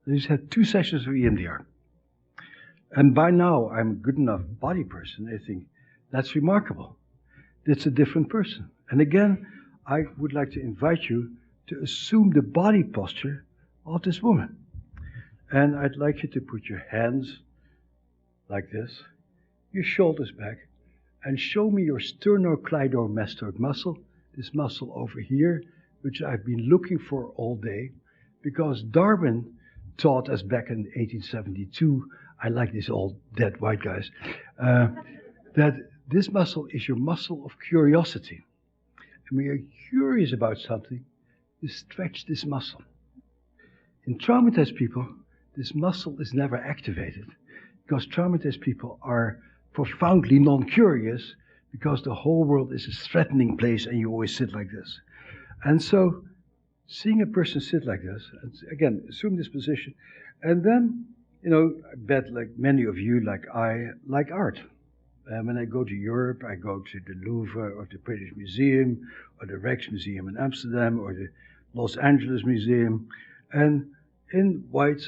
He's had 2 sessions of EMDR. And by now, I'm a good enough body person. I think that's remarkable. It's a different person. And again, I would like to invite you to assume the body posture of this woman. And I'd like you to put your hands like this, your shoulders back, and show me your sternocleidomastoid muscle, this muscle over here, which I've been looking for all day, because Darwin taught us back in 1872, I like these old dead white guys, that this muscle is your muscle of curiosity. And when you're curious about something, you stretch this muscle. In traumatized people, this muscle is never activated because traumatized people are profoundly non-curious because the whole world is a threatening place and you always sit like this. And so, seeing a person sit like this, and again, assume this position, and then, I bet like many of you, like I, like art. When I go to Europe, I go to the Louvre or the British Museum or the Rijksmuseum in Amsterdam or the Los Angeles Museum. And in white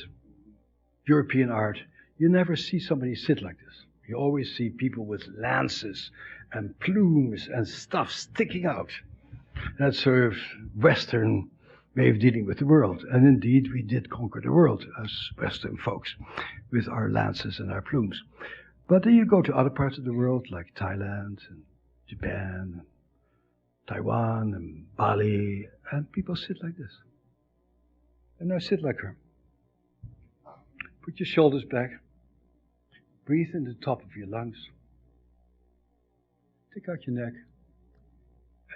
European art, you never see somebody sit like this. You always see people with lances and plumes and stuff sticking out. That's sort of Western way of dealing with the world. And indeed, we did conquer the world as Western folks with our lances and our plumes. But then you go to other parts of the world like Thailand and Japan and Taiwan and Bali, and people sit like this. And now sit like her. Put your shoulders back. Breathe in the top of your lungs. Take out your neck.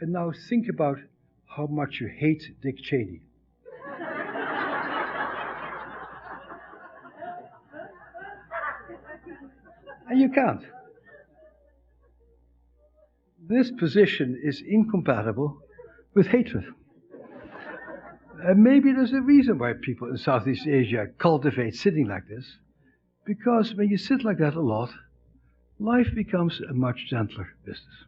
And now think about how much you hate Dick Cheney. And you can't. This position is incompatible with hatred. And maybe there's a reason why people in Southeast Asia cultivate sitting like this. Because when you sit like that a lot, life becomes a much gentler business.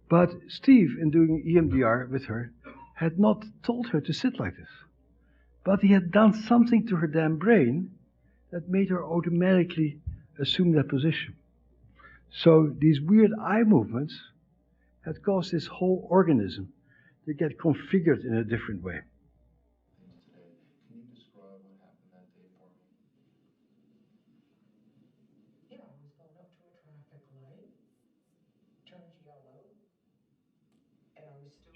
But Steve, in doing EMDR with her, had not told her to sit like this. But he had done something to her damn brain that made her automatically assume that position. So these weird eye movements had caused this whole organism to get configured in a different way. Can you describe what happened that day for me? Yeah, I was going up to a traffic light, turned yellow, and I was still...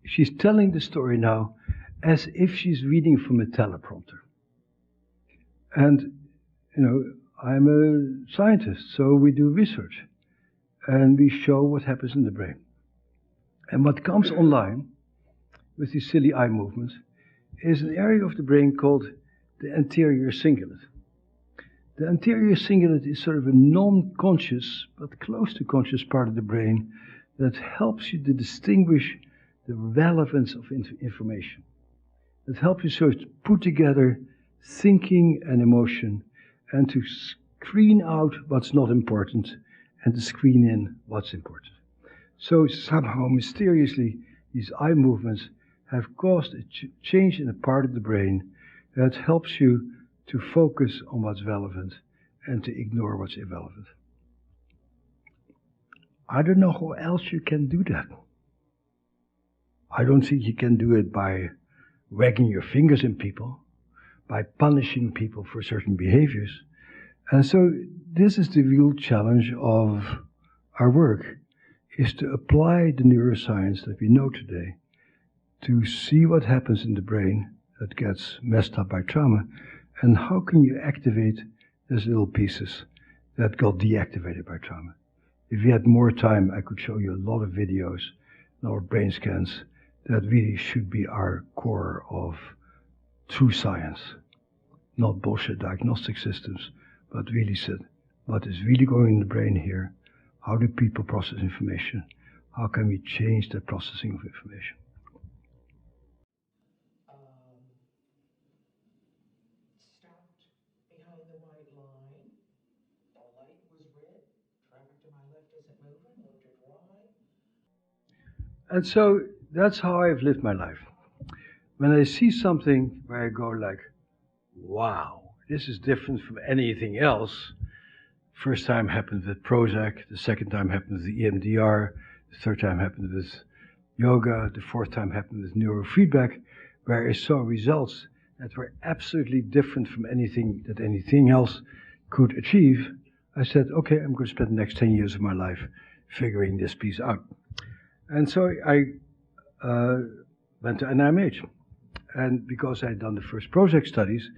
She's telling the story now as if she's reading from a teleprompter. And, I'm a scientist, so we do research. And we show what happens in the brain. And what comes online with these silly eye movements is an area of the brain called the anterior cingulate. The anterior cingulate is sort of a non-conscious, but close to conscious part of the brain that helps you to distinguish the relevance of information. That helps you sort of put together thinking and emotion and to screen out what's not important and to screen in what's important. So somehow, mysteriously, these eye movements have caused a change in a part of the brain that helps you to focus on what's relevant and to ignore what's irrelevant. I don't know how else you can do that. I don't think you can do it by wagging your fingers in people, by punishing people for certain behaviors. And so this is the real challenge of our work, is to apply the neuroscience that we know today to see what happens in the brain that gets messed up by trauma, and how can you activate those little pieces that got deactivated by trauma. If we had more time, I could show you a lot of videos, a lot of brain scans that really should be our core of true science, not bullshit diagnostic systems, but really said, what is really going in the brain here? How do people process information? How can we change the processing of information? Stopped behind the white line. The And so that's how I've lived my life. When I see something where I go like, wow, this is different from anything else. First time happened with Prozac, the second time happened with the EMDR, the third time happened with yoga, the fourth time happened with neurofeedback, where I saw results that were absolutely different from anything else could achieve. I said, okay, I'm going to spend the next 10 years of my life figuring this piece out. And so I went to NIMH. And because I had done the first Prozac studies,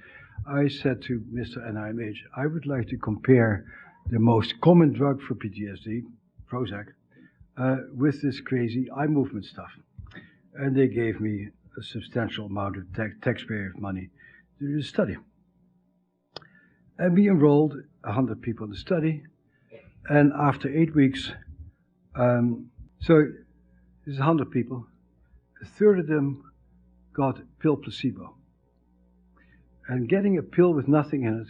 I said to Mr. NIMH, I would like to compare the most common drug for PTSD, Prozac, with this crazy eye movement stuff. And they gave me a substantial amount of taxpayer money to do the study. And we enrolled 100 people in the study. And after 8 weeks, so there's 100 people, a third of them got pill placebo. And getting a pill with nothing in it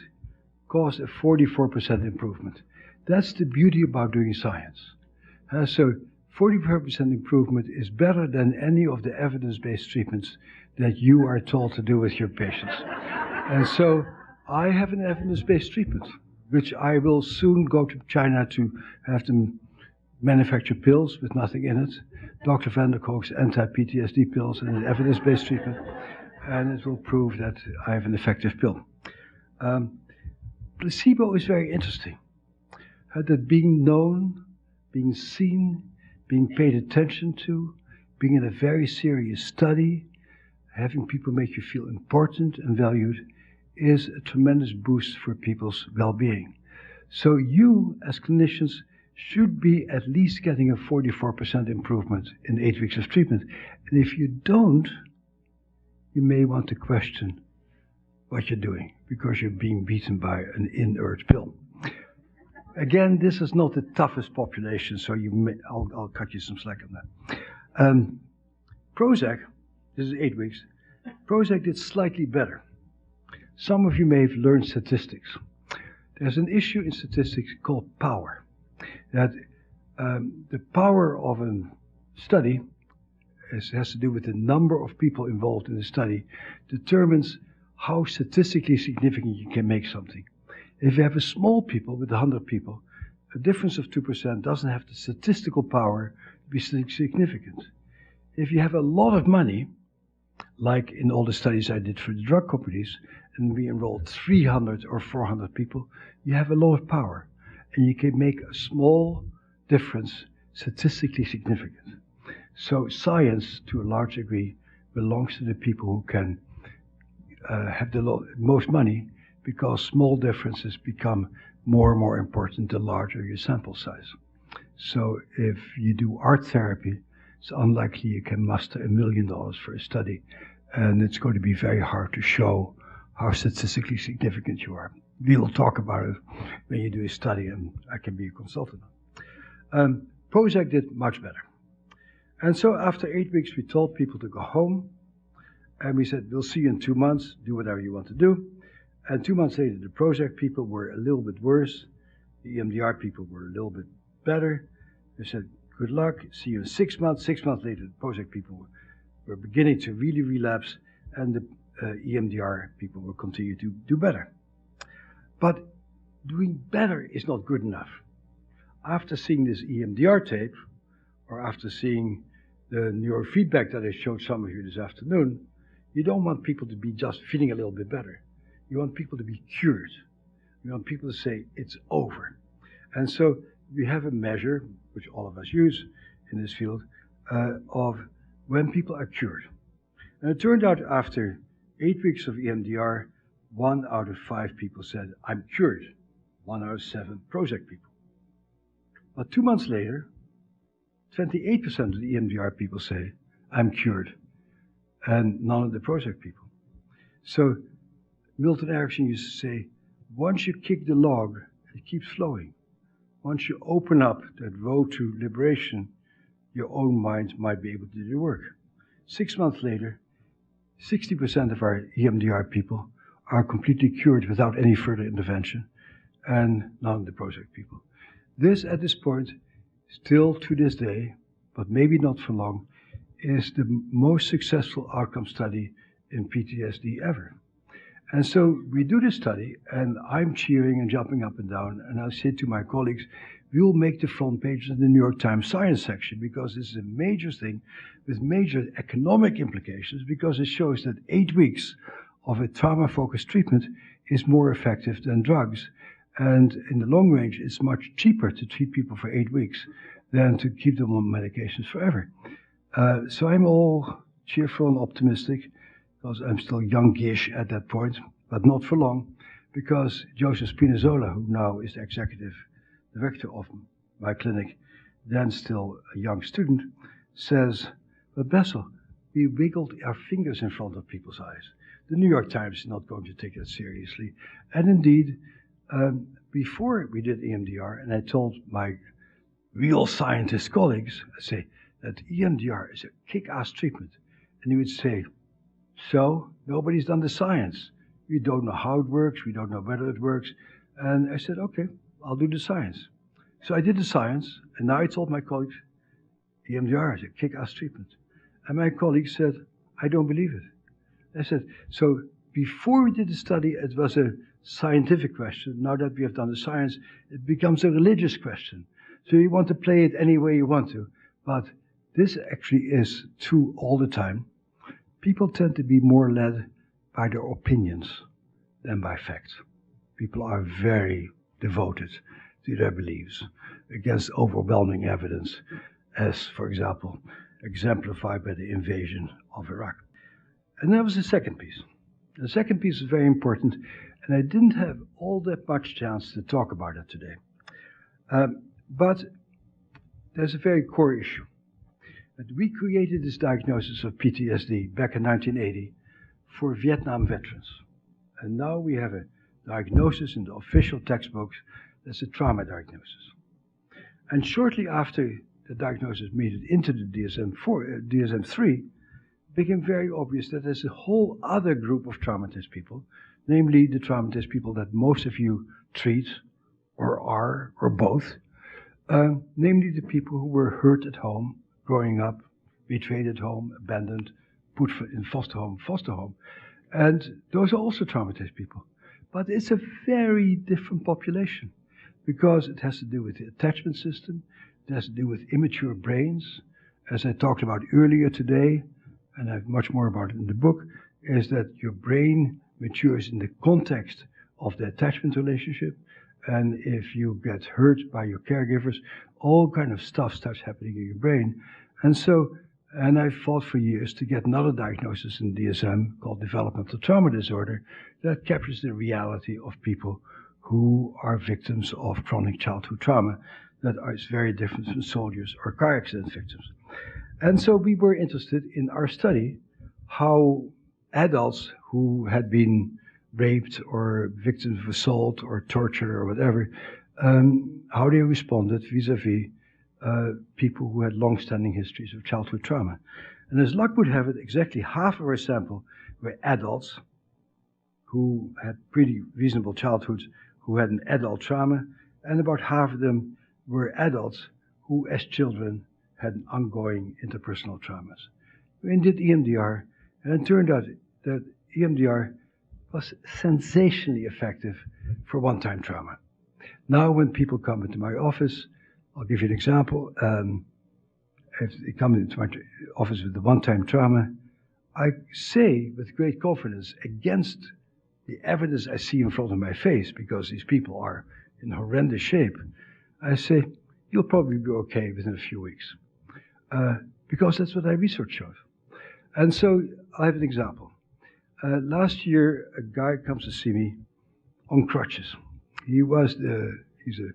caused a 44% improvement. That's the beauty about doing science. So 44% improvement is better than any of the evidence-based treatments that you are told to do with your patients. And so I have an evidence-based treatment, which I will soon go to China to have them manufacture pills with nothing in it. Dr. Van der Kolk's anti-PTSD pills and an evidence-based treatment. And it will prove that I have an effective pill. Placebo is very interesting. That being known, being seen, being paid attention to, being in a very serious study, having people make you feel important and valued is a tremendous boost for people's well-being. So you, as clinicians, should be at least getting a 44% improvement in 8 weeks of treatment. And if you don't, you may want to question what you're doing because you're being beaten by an inert pill. Again, this is not the toughest population, so I'll cut you some slack on that. Prozac, this is 8 weeks, Prozac did slightly better. Some of you may have learned statistics. There's an issue in statistics called power. That the power of a study has to do with the number of people involved in the study, determines how statistically significant you can make something. If you have a small people with 100 people, a difference of 2% doesn't have the statistical power to be significant. If you have a lot of money, like in all the studies I did for the drug companies, and we enrolled 300 or 400 people, you have a lot of power. And you can make a small difference statistically significant. So science, to a large degree, belongs to the people who can have the most money, because small differences become more and more important the larger your sample size. So if you do art therapy, it's unlikely you can muster $1 million for a study, and it's going to be very hard to show how statistically significant you are. We'll talk about it when you do a study, and I can be a consultant. Prozac did much better. And so after 8 weeks, we told people to go home, and we said, we'll see you in 2 months, do whatever you want to do. And 2 months later, the Prozac people were a little bit worse. The EMDR people were a little bit better. They said, good luck, see you in 6 months. 6 months later, the Prozac people were beginning to really relapse, and the EMDR people will continue to do better. But doing better is not good enough. After seeing this EMDR tape, or after seeing the neurofeedback that I showed some of you this afternoon, you don't want people to be just feeling a little bit better. You want people to be cured. You want people to say, it's over. And so we have a measure, which all of us use in this field, of when people are cured. And it turned out after 8 weeks of EMDR, 1 out of 5 people said, I'm cured. 1 out of 7 Prozac people. But 2 months later, 28% of the EMDR people say, I'm cured. And none of the Prozac people. So Milton Erickson used to say, once you kick the log, it keeps flowing. Once you open up that road to liberation, your own mind might be able to do the work. 6 months later, 60% of our EMDR people are completely cured without any further intervention, and none of the Prozac people. This, at this point, still to this day, but maybe not for long, is the most successful outcome study in PTSD ever. And so we do this study, and I'm cheering and jumping up and down, and I say to my colleagues, we'll make the front page of the New York Times science section, because this is a major thing with major economic implications, because it shows that 8 weeks of a trauma-focused treatment is more effective than drugs. And in the long range, it's much cheaper to treat people for 8 weeks than to keep them on medications forever. So I'm all cheerful and optimistic, because I'm still youngish at that point, but not for long, because Joseph Spinazzola, who now is the executive director of my clinic, then still a young student, says, but Bessel, we wiggled our fingers in front of people's eyes. The New York Times is not going to take that seriously. And indeed, before we did EMDR, and I told my real scientist colleagues, I say that EMDR is a kick-ass treatment. And he would say, so, nobody's done the science. We don't know how it works, we don't know whether it works. And I said, okay, I'll do the science. So I did the science, and now I told my colleagues, EMDR is a kick-ass treatment. And my colleagues said, I don't believe it. I said, so before we did the study, it was a scientific question. Now that we have done the science, it becomes a religious question. So you want to play it any way you want to. But this actually is true all the time. People tend to be more led by their opinions than by facts. People are very devoted to their beliefs against overwhelming evidence, as, for example, exemplified by the invasion of Iraq. And that was the second piece. The second piece is very important, and I didn't have all that much chance to talk about it today. But there's a very core issue. That we created this diagnosis of PTSD back in 1980 for Vietnam veterans. And now we have a diagnosis in the official textbooks that's a trauma diagnosis. And shortly after the diagnosis made it into the DSM-3, it became very obvious that there's a whole other group of traumatized people, namely the traumatized people that most of you treat, or are, or both, namely the people who were hurt at home, growing up, betrayed at home, abandoned, put in foster home. And those are also traumatized people. But it's a very different population, because it has to do with the attachment system, it has to do with immature brains. As I talked about earlier today, and I have much more about it in the book, is that your brain matures in the context of the attachment relationship. And if you get hurt by your caregivers, all kind of stuff starts happening in your brain. And I fought for years to get another diagnosis in DSM called developmental trauma disorder that captures the reality of people who are victims of chronic childhood trauma that is very different from soldiers or car accident victims. And so we were interested in our study how adults who had been raped or victims of assault or torture or whatever, how they responded vis-a-vis people who had long-standing histories of childhood trauma. And as luck would have it, exactly half of our sample were adults who had pretty reasonable childhoods, who had an adult trauma, and about half of them were adults who, as children, had ongoing interpersonal traumas. We did EMDR, and it turned out that EMDR was sensationally effective for one-time trauma. Now when people come into my office, I'll give you an example. If they come into my office with the one-time trauma, I say with great confidence, against the evidence I see in front of my face, because these people are in horrendous shape, I say, you'll probably be okay within a few weeks. Because that's what our research shows. And so I have an example. Last year, a guy comes to see me on crutches. He's a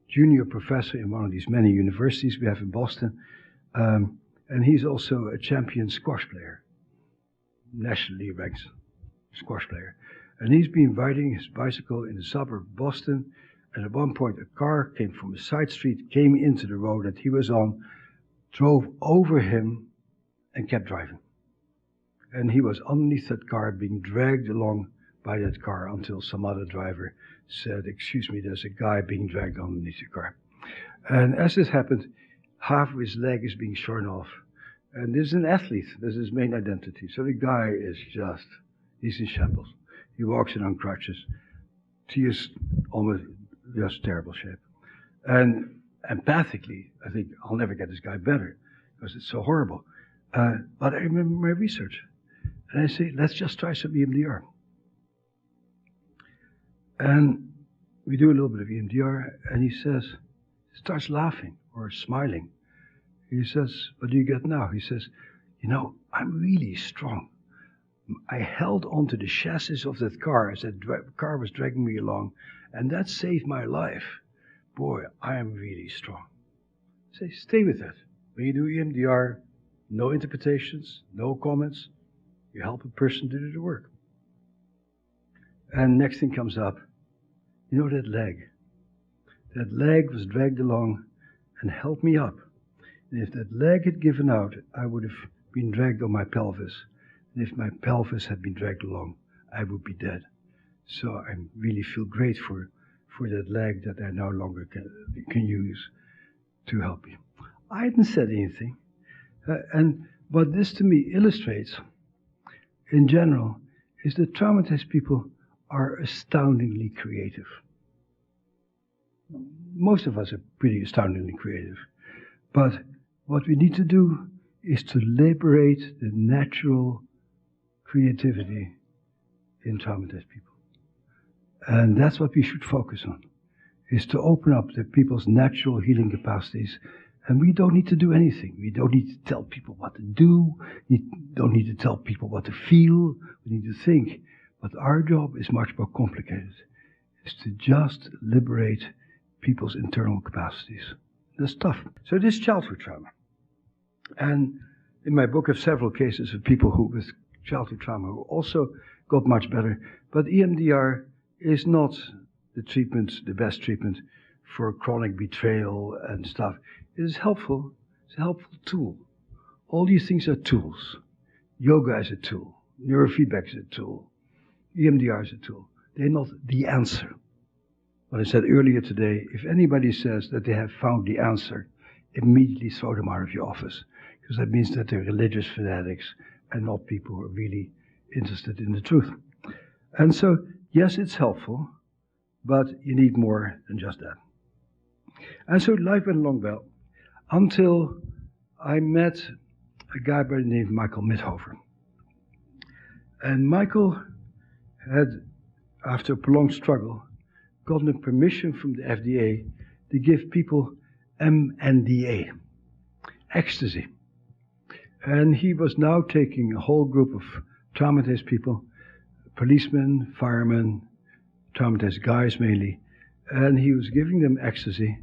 junior professor in one of these many universities we have in Boston. And he's also a champion squash player, nationally ranked squash player. And he's been riding his bicycle in the suburb of Boston. And at one point, a car came from a side street, came into the road that he was on, drove over him, and kept driving. And he was underneath that car, being dragged along by that car until some other driver said, excuse me, there's a guy being dragged underneath the car. And as this happened, half of his leg is being shorn off. And this is an athlete. This is his main identity. So the guy is he's in shambles. He walks in on crutches. He is almost just terrible shape. And empathically, I think I'll never get this guy better because it's so horrible. But I remember my research. And I say, let's just try some EMDR. And we do a little bit of EMDR, and he starts laughing or smiling. He says, what do you get now? He says, I'm really strong. I held onto the chassis of that car as that car was dragging me along, and that saved my life. Boy, I am really strong. Say, stay with that. When you do EMDR, no interpretations, no comments. You help a person to do the work. And next thing comes up, that leg. That leg was dragged along and held me up. And if that leg had given out, I would have been dragged on my pelvis. And if my pelvis had been dragged along, I would be dead. So I really feel great for that leg that I no longer can use to help me. I hadn't said anything. And what this to me illustrates, in general, is that traumatized people are astoundingly creative. Most of us are pretty astoundingly creative. But what we need to do is to liberate the natural creativity in traumatized people. And that's what we should focus on, is to open up the people's natural healing capacities. And we don't need to do anything. We don't need to tell people what to do. We don't need to tell people what to feel. We need to think. But our job is much more complicated. It's to just liberate people's internal capacities. That's tough. So this childhood trauma. And in my book I have several cases of people who with childhood trauma who also got much better. But EMDR is not the best treatment for chronic betrayal and stuff. It is helpful. It's a helpful tool. All these things are tools. Yoga is a tool. Neurofeedback is a tool. EMDR is a tool. They're not the answer. What I said earlier today, if anybody says that they have found the answer, immediately throw them out of your office. Because that means that they're religious fanatics and not people who are really interested in the truth. And so, yes, it's helpful, but you need more than just that. And so life went along well until I met a guy by the name of Michael Mithoever. And Michael had, after a prolonged struggle, gotten a permission from the FDA to give people MNDA, ecstasy. And he was now taking a whole group of traumatized people, policemen, firemen, traumatized guys mainly, and he was giving them ecstasy.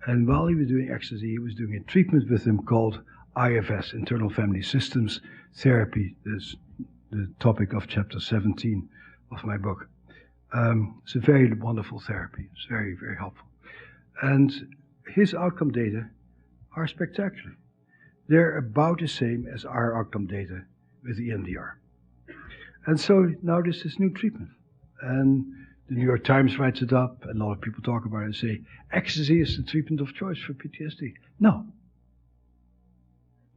And while he was doing ecstasy, he was doing a treatment with them called IFS, Internal Family Systems Therapy. That's the topic of chapter 17 of my book. It's a very wonderful therapy. It's very, very helpful. And his outcome data are spectacular. They're about the same as our outcome data with EMDR. And so now there's this new treatment. And the New York Times writes it up, and a lot of people talk about it and say, ecstasy is the treatment of choice for PTSD. No.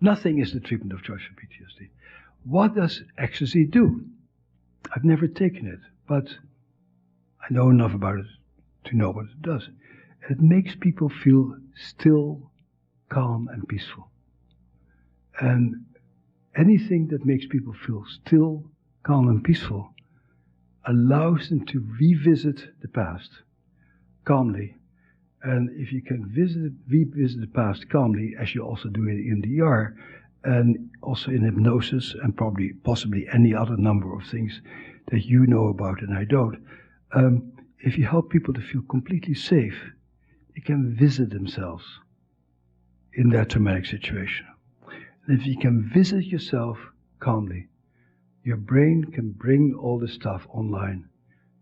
Nothing is the treatment of choice for PTSD. What does ecstasy do? I've never taken it, but I know enough about it to know what it does. It makes people feel still, calm, and peaceful. And anything that makes people feel still, calm, and peaceful allows them to revisit the past calmly. And if you can revisit the past calmly, as you also do in EMDR, and also in hypnosis, and possibly any other number of things that you know about and I don't, if you help people to feel completely safe, they can visit themselves in that traumatic situation. And if you can visit yourself calmly, your brain can bring all the stuff online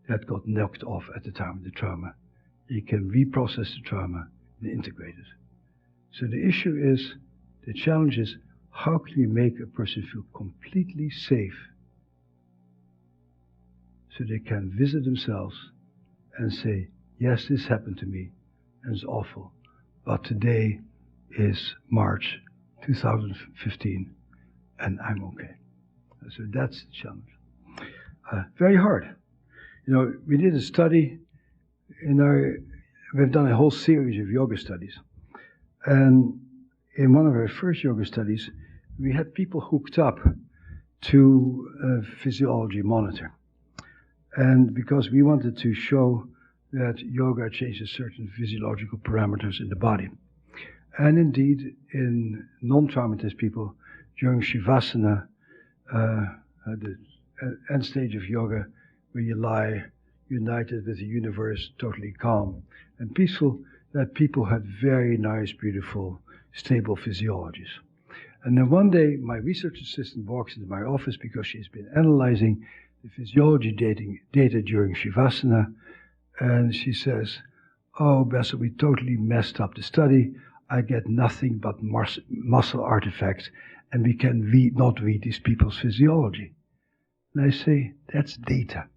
that got knocked off at the time of the trauma. You can reprocess the trauma and integrate it. So the challenge is, how can you make a person feel completely safe so they can visit themselves and say, yes, this happened to me and it's awful, but today is March 2015, and I'm okay. So that's the challenge. Very hard. You know, we did a study we've done a whole series of yoga studies. And in one of our first yoga studies, we had people hooked up to a physiology monitor. And because we wanted to show that yoga changes certain physiological parameters in the body. And indeed, in non-traumatized people, during Shavasana, the end stage of yoga, where you lie united with the universe, totally calm and peaceful, that people had very nice, beautiful, stable physiologies. And then one day, my research assistant walks into my office because she's been analyzing the physiology data during Shavasana, and she says, "Oh, Bessel, we totally messed up the study. I get nothing but muscle artifacts, and we can not read these people's physiology." And I say, that's data.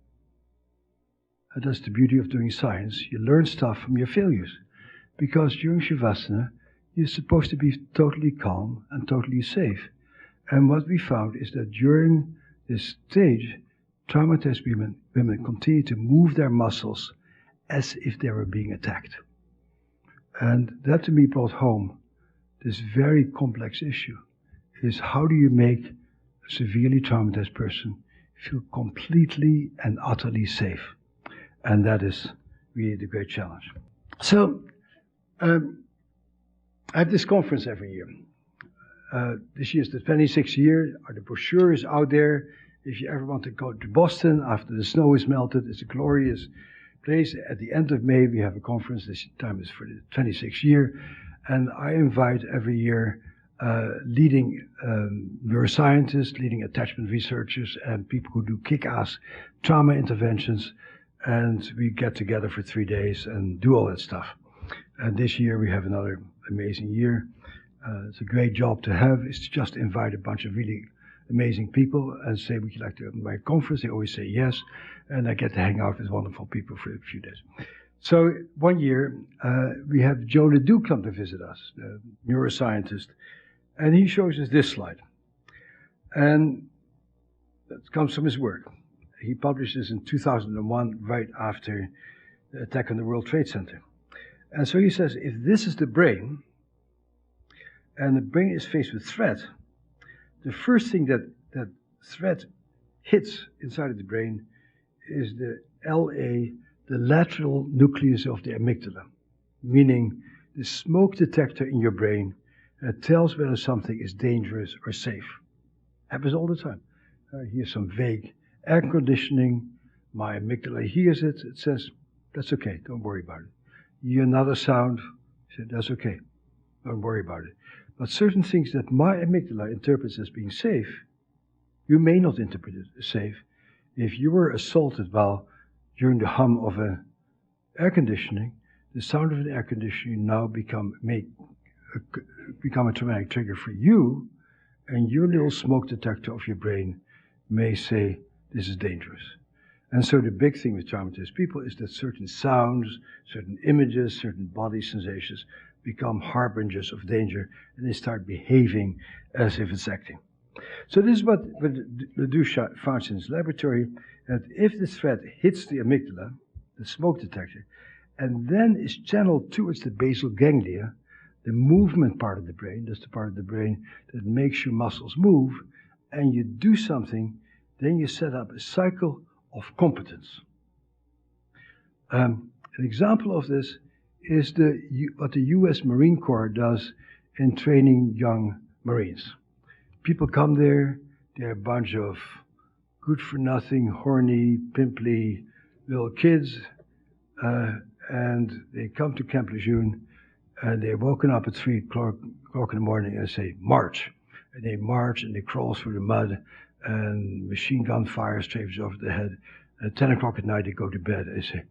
And that's the beauty of doing science. You learn stuff from your failures. Because during Shavasana, you're supposed to be totally calm and totally safe. And what we found is that during this stage, traumatized women continue to move their muscles as if they were being attacked. And that to me brought home this very complex issue, is how do you make a severely traumatized person feel completely and utterly safe? And that is really the great challenge. So, I have this conference every year. This year is the 26th year. The brochure is out there. If you ever want to go to Boston after the snow is melted, it's a glorious place. At the end of May, we have a conference. This time is for the 26th year. And I invite every year leading neuroscientists, leading attachment researchers, and people who do kick-ass trauma interventions. And we get together for 3 days and do all that stuff. And this year we have another amazing year. It's a great job to have, is to just invite a bunch of really amazing people and say, would you like to come to my conference? They always say yes. And I get to hang out with wonderful people for a few days. So one year we have Joe Ledoux come to visit us, the neuroscientist. And he shows us this slide. And that comes from his work. He published this in 2001, right after the attack on the World Trade Center. And so he says, if this is the brain, and the brain is faced with threat, the first thing that threat hits inside of the brain is the LA, the lateral nucleus of the amygdala, meaning the smoke detector in your brain that tells whether something is dangerous or safe. Happens all the time. Here's some vague air conditioning, my amygdala hears it, it says, that's okay, don't worry about it. You hear another sound, it says, that's okay, don't worry about it. But certain things that my amygdala interprets as being safe, you may not interpret it as safe. If you were assaulted while during the hum of an air conditioning, the sound of an air conditioning now may become a traumatic trigger for you, and your little smoke detector of your brain may say, this is dangerous. And so the big thing with traumatized people is that certain sounds, certain images, certain body sensations become harbingers of danger, and they start behaving as if it's acting. So this is what Ledoux found in his laboratory, that if the threat hits the amygdala, the smoke detector, and then is channeled towards the basal ganglia, the movement part of the brain, that's the part of the brain that makes your muscles move, and you do something, then you set up a cycle of competence. An example of this is what the US Marine Corps does in training young Marines. People come there, they're a bunch of good-for-nothing, horny, pimply little kids, and they come to Camp Lejeune, and they're woken up at 3 o'clock in the morning and say, march. And they march and they crawl through the mud, and machine gun fire strafes over the head. At 10 o'clock at night, they go to bed and they say,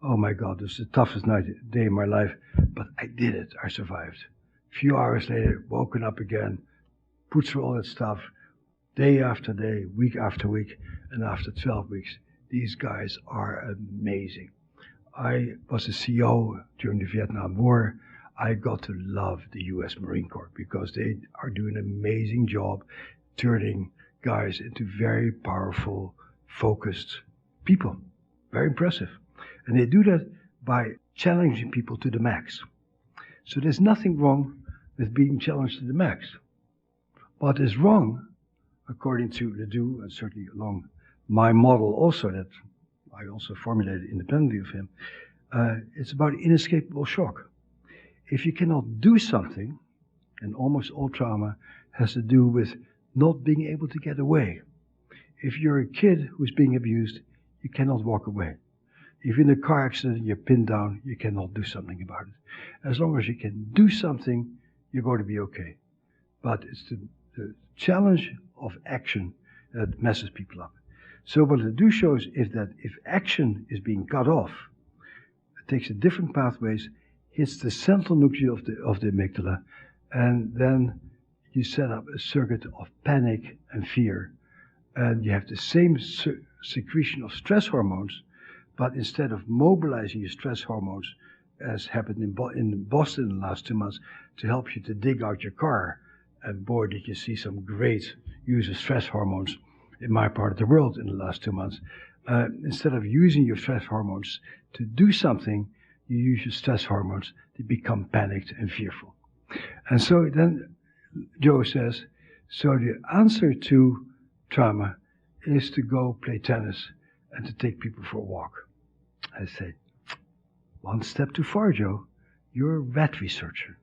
oh my God, this is the toughest day in my life, but I did it, I survived. A few hours later, woken up again, put through all that stuff, day after day, week after week, and after 12 weeks, these guys are amazing. I was a CO during the Vietnam War. I got to love the U.S. Marine Corps because they are doing an amazing job turning guys into very powerful, focused people. Very impressive. And they do that by challenging people to the max. So there's nothing wrong with being challenged to the max. What is wrong, according to Ledoux, and certainly along my model also that I also formulated independently of him, it's about inescapable shock. If you cannot do something, and almost all trauma has to do with not being able to get away. If you're a kid who's being abused, you cannot walk away. If you're in a car accident and you're pinned down, you cannot do something about it. As long as you can do something, you're going to be okay. But it's the challenge of action that messes people up. So what Ledoux shows is that if action is being cut off, it takes a different pathways, hits the central nucleus of the amygdala, and then you set up a circuit of panic and fear. And you have the same secretion of stress hormones, but instead of mobilizing your stress hormones, as happened in Boston in the last 2 months, to help you to dig out your car, and boy, did you see some great use of stress hormones in my part of the world in the last 2 months. Instead of using your stress hormones to do something, you use your stress hormones to become panicked and fearful. And so then Joe says, so the answer to trauma is to go play tennis and to take people for a walk. I say, one step too far, Joe. You're a rat researcher.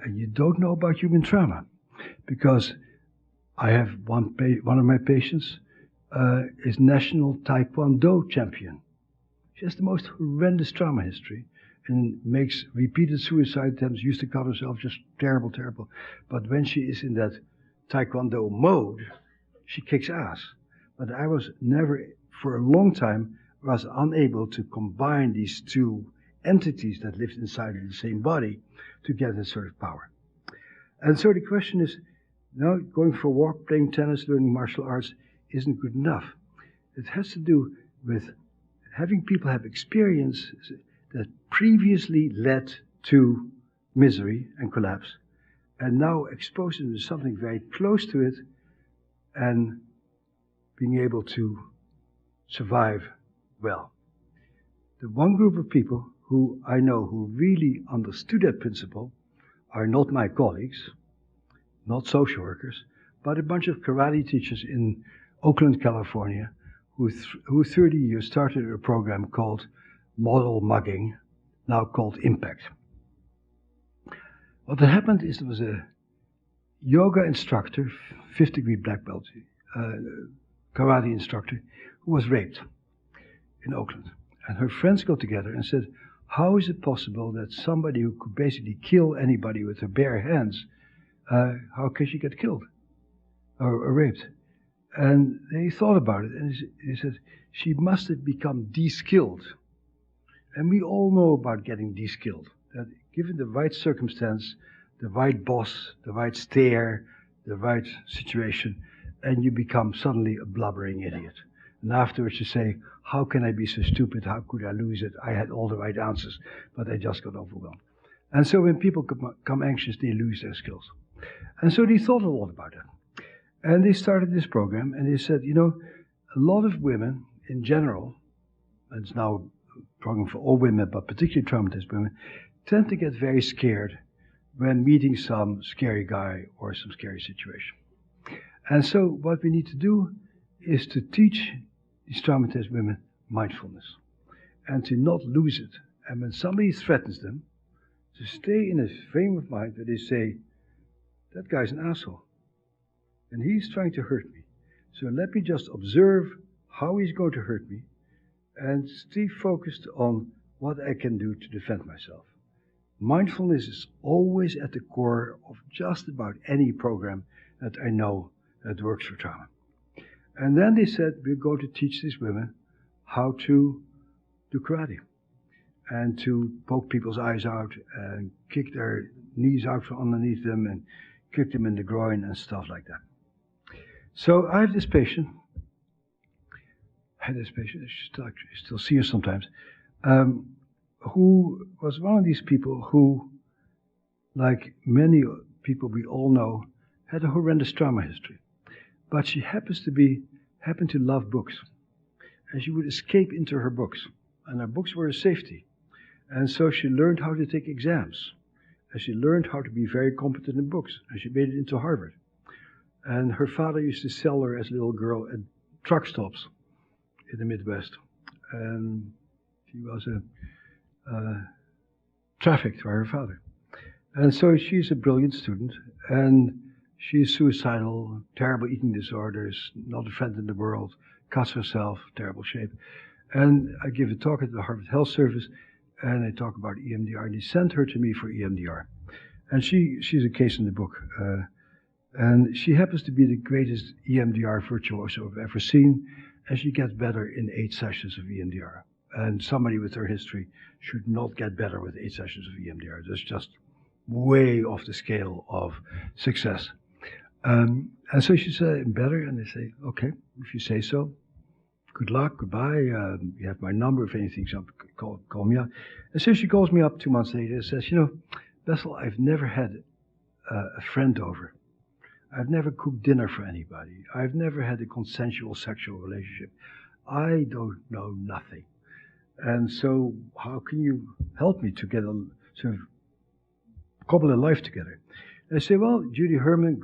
And you don't know about human trauma. Because I have one of my patients is national Taekwondo champion. She has the most horrendous trauma history and makes repeated suicide attempts, used to cut herself, just terrible, terrible. But when she is in that Taekwondo mode, she kicks ass. But I was never, for a long time, was unable to combine these two entities that lived inside of the same body to get that sort of power. And so the question is, no, going for a walk, playing tennis, learning martial arts isn't good enough. It has to do with having people have experience that previously led to misery and collapse, and now expose them to something very close to it and being able to survive well. The one group of people who I know who really understood that principle are not my colleagues, not social workers, but a bunch of karate teachers in Oakland, California, who 30 years started a program called Model Mugging, now called Impact. What had happened is there was a yoga instructor, 5th degree black belt, karate instructor, who was raped in Oakland. And her friends got together and said, how is it possible that somebody who could basically kill anybody with her bare hands, how can she get killed or raped? And they thought about it, and they said, she must have become de-skilled. And we all know about getting de-skilled. That given the right circumstance, the right boss, the right stare, the right situation, and you become suddenly a blubbering idiot. And afterwards you say, how can I be so stupid? How could I lose it? I had all the right answers, but I just got overwhelmed. And so when people become anxious, they lose their skills. And so they thought a lot about that. And they started this program, and they said, you know, a lot of women in general, and it's now a program for all women, but particularly traumatized women, tend to get very scared when meeting some scary guy or some scary situation. And so what we need to do is to teach these traumatized women mindfulness and to not lose it. And when somebody threatens them, to stay in a frame of mind where they say, that guy's an asshole. And he's trying to hurt me. So let me just observe how he's going to hurt me and stay focused on what I can do to defend myself. Mindfulness is always at the core of just about any program that I know that works for trauma. And then they said, we're going to teach these women how to do karate and to poke people's eyes out and kick their knees out from underneath them and kick them in the groin and stuff like that. So I have this patient, I still see her sometimes, who was one of these people who like many people we all know, had a horrendous trauma history. But she happened to love books. And she would escape into her books. And her books were a safety. And so she learned how to take exams. And she learned how to be very competent in books. And she made it into Harvard. And her father used to sell her as a little girl at truck stops in the Midwest. And she was trafficked by her father. And so she's a brilliant student. And she's suicidal, terrible eating disorders, not a friend in the world, cuts herself, terrible shape. And I give a talk at the Harvard Health Service, and I talk about EMDR, and they sent her to me for EMDR. And she's a case in the book. And she happens to be the greatest EMDR virtuoso I've ever seen, and she gets better in 8 sessions of EMDR. And somebody with her history should not get better with 8 sessions of EMDR. That's just way off the scale of success. And so she said, I'm better, and I say, okay, if you say so. Good luck, goodbye, you have my number, if anything's up, call me up. And so she calls me up 2 months later and says, Bessel, I've never had a friend over. I've never cooked dinner for anybody. I've never had a consensual sexual relationship. I don't know nothing. And so how can you help me to get a sort of cobble a life together? And I say, well, Judy Herman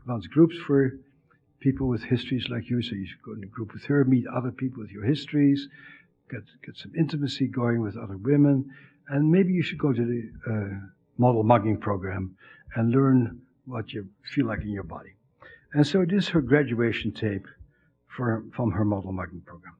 runs groups for people with histories like you, so you should go in a group with her, meet other people with your histories, get some intimacy going with other women, and maybe you should go to the model mugging program and learn what you feel like in your body. And so this is her graduation tape from her model mugging program.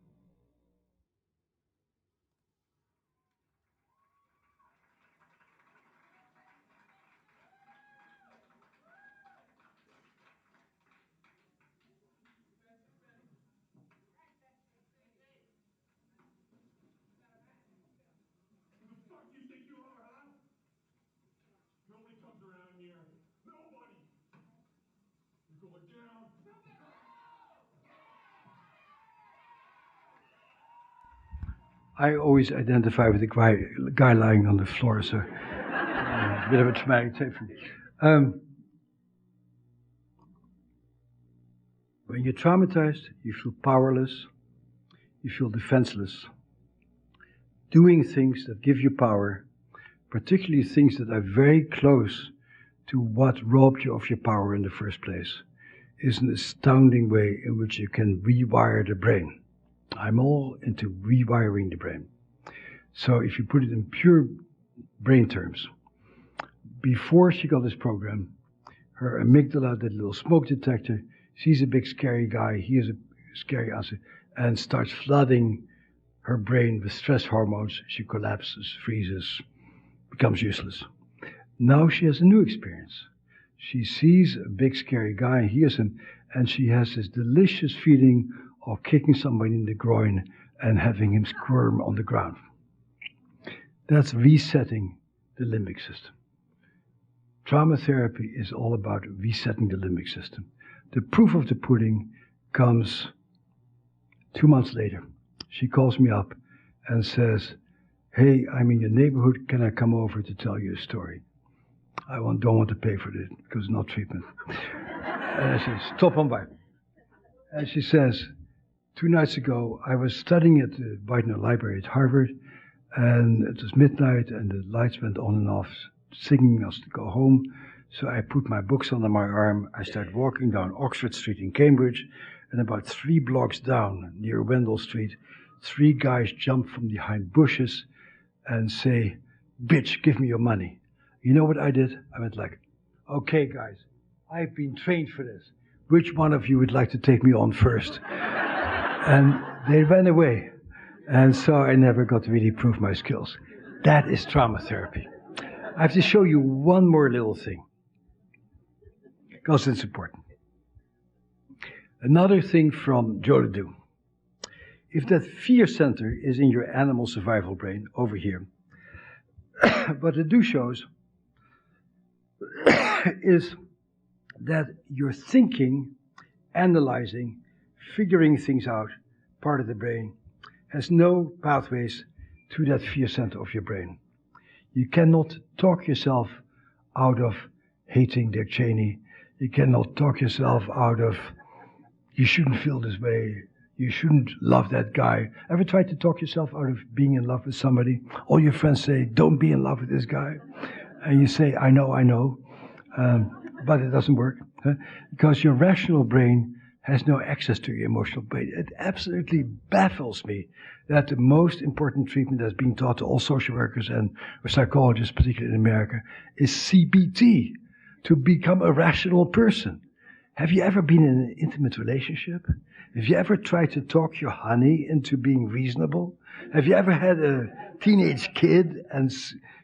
I always identify with the guy lying on the floor, so a bit of a traumatic tape for me. When you're traumatized, you feel powerless, you feel defenseless. Doing things that give you power, particularly things that are very close to what robbed you of your power in the first place, is an astounding way in which you can rewire the brain. I'm all into rewiring the brain. So if you put it in pure brain terms, before she got this program, her amygdala, that little smoke detector, sees a big scary guy, hears a scary answer, and starts flooding her brain with stress hormones. She collapses, freezes, becomes useless. Now she has a new experience. She sees a big scary guy, hears him, and she has this delicious feeling of kicking somebody in the groin and having him squirm on the ground. That's resetting the limbic system. Trauma therapy is all about resetting the limbic system. The proof of the pudding comes 2 months later. She calls me up and says, hey, I'm in your neighborhood, can I come over to tell you a story? I don't want to pay for it because it's not treatment. And I say, stop on by. And she says, 2 nights ago, I was studying at the Widener Library at Harvard, and it was midnight, and the lights went on and off, singing us to go home. So I put my books under my arm. I started walking down Oxford Street in Cambridge, and about 3 blocks down, near Wendell Street, 3 guys jump from behind bushes and say, bitch, give me your money. You know what I did? I went like, okay, guys, I've been trained for this. Which one of you would like to take me on first? And they ran away. And so I never got to really prove my skills. That is trauma therapy. I have to show you one more little thing, because it's important. Another thing from Joe Ledoux. If that fear center is in your animal survival brain, over here, what Ledoux shows is that your thinking, analyzing, figuring things out part of the brain has no pathways to that fear center of your brain. You cannot talk yourself out of hating Dick Cheney. You cannot talk yourself out of, you shouldn't feel this way. You shouldn't love that guy. Ever tried to talk yourself out of being in love with somebody? All your friends say, don't be in love with this guy. And you say, I know. But it doesn't work. Huh? Because your rational brain has no access to your emotional brain. It absolutely baffles me that the most important treatment that's being taught to all social workers and psychologists, particularly in America, is CBT, to become a rational person. Have you ever been in an intimate relationship? Have you ever tried to talk your honey into being reasonable? Have you ever had a teenage kid and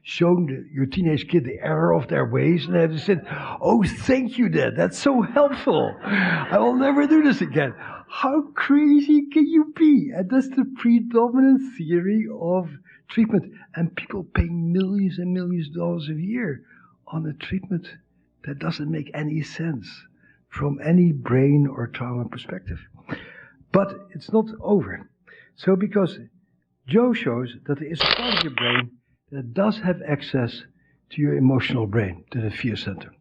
shown your teenage kid the error of their ways, and have said, oh, thank you, Dad, that's so helpful. I will never do this again. How crazy can you be? And that's the predominant theory of treatment. And people paying millions and millions of dollars a year on a treatment that doesn't make any sense from any brain or trauma perspective. But it's not over. So because Joe shows that there is a part of your brain that does have access to your emotional brain, to the fear center.